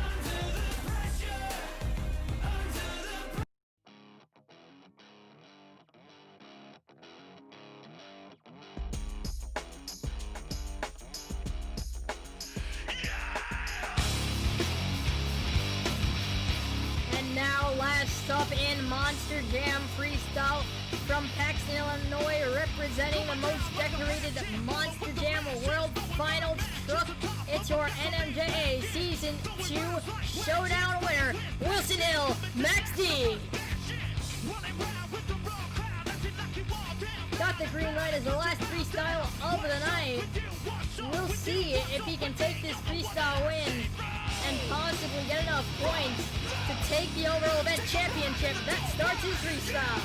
Speaker 1: Under the pressure. Under the
Speaker 2: And now, last up in Monster Jam Freestyle from Paxton, Illinois, representing the most decorated Monster Jam World Finals truck. It's your NMJA Season 2 Showdown winner, Wilson Hill, Max D. Got the green light as the last freestyle of the night. We'll see if he can take this freestyle win and possibly get enough points to take the overall event championship. That starts his freestyle.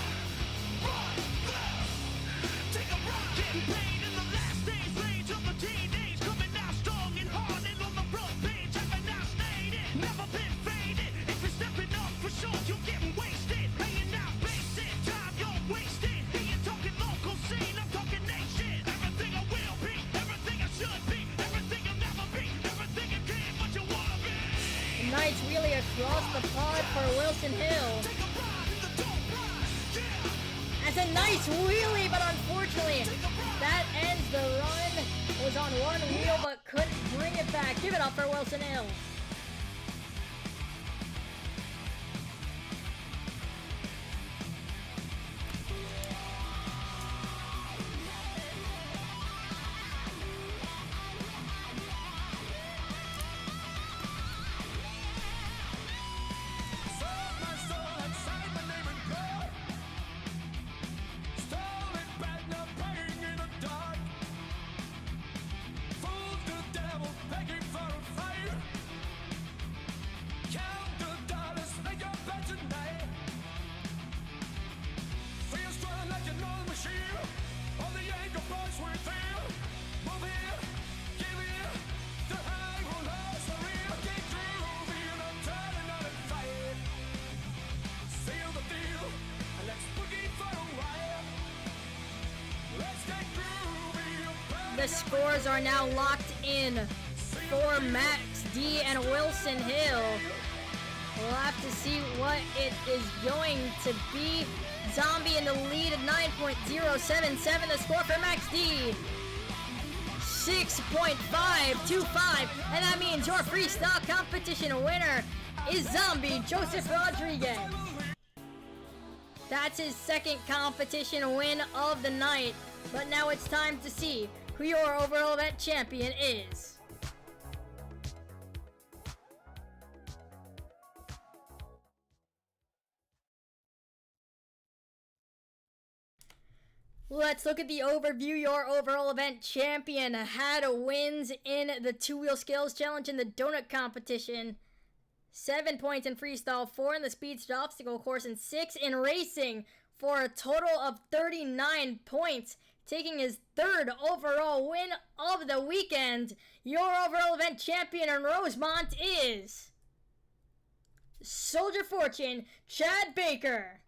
Speaker 2: Nice wheelie across the pond for Wilson Hill. That's a nice wheelie, but unfortunately, that ends the run. Was on one wheel, but couldn't bring it back. Give it up for Wilson Hill. The scores are now locked in for Max D and Wilson Hill. We'll have to see what it is going to be. Zombie in the lead at 9.077. The score for Max D, 6.525. And that means your freestyle competition winner is Zombie Joseph Rodriguez. That's his second competition win of the night. But now it's time to see who your overall event champion is. Let's look at the overview. Your overall event champion had wins in the two-wheel skills challenge in the donut competition, 7 points in freestyle, 4 in the Speedster obstacle course, and 6 in racing for a total of 39 points. Taking his third overall win of the weekend. Your overall event champion in Rosemont is Soldier Fortune, Chad Baker.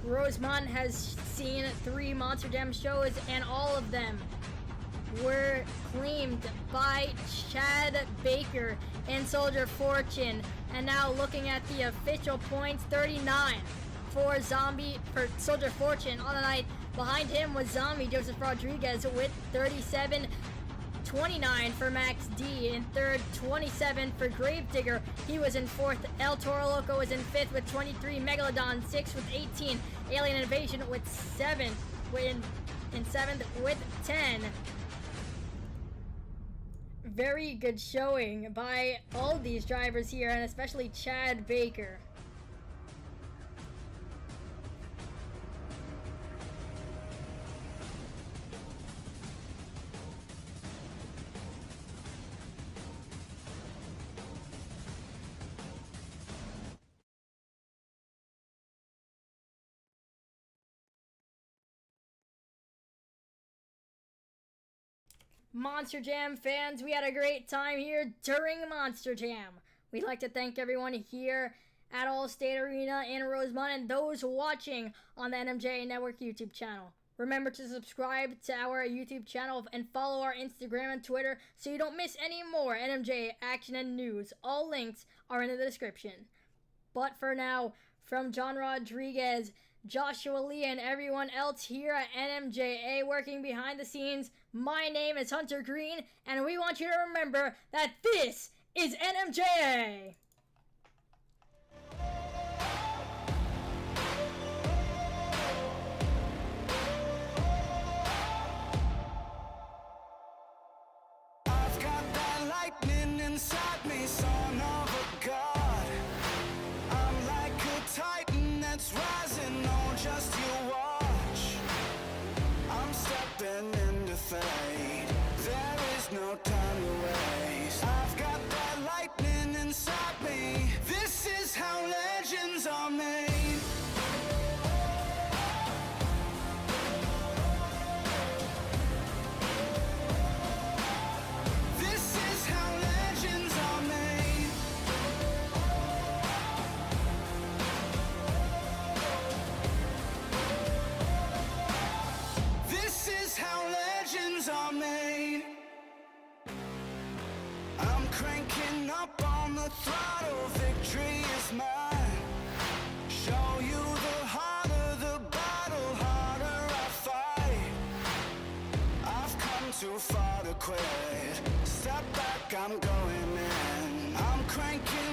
Speaker 2: Rosemont has seen 3 Monster Jam shows, and all of them were claimed by Chad Baker and Soldier Fortune. And now looking at the official points, 39 for Soldier Fortune on the night. Behind him was Zombie Joseph Rodriguez with 37. 29 for Max D. In third, 27 for Gravedigger. He was in fourth. El Toro Loco was in fifth with 23. Megalodon 6 with 18. Alien Invasion with 7. In seventh with 10. Very good showing by all these drivers here, and especially Chad Baker. Monster Jam fans, we had a great time here during Monster Jam. We'd like to thank everyone here at Allstate Arena in Rosemont and those watching on the NMJA Network YouTube channel. Remember to subscribe to our YouTube channel and follow our Instagram and Twitter so you don't miss any more NMJA action and news. All links are in the description. But for now, from John Rodriguez, Joshua Lee, and everyone else here at NMJA working behind the scenes, my name is Hunter Green, and we want you to remember that this is NMJA!
Speaker 9: I've got that lightning inside me, son of a god. I'm like a titan that's cranking up on the throttle, victory is mine. Show you the harder the battle, harder I fight. I've come too far to quit. Step back, I'm going in. I'm cranking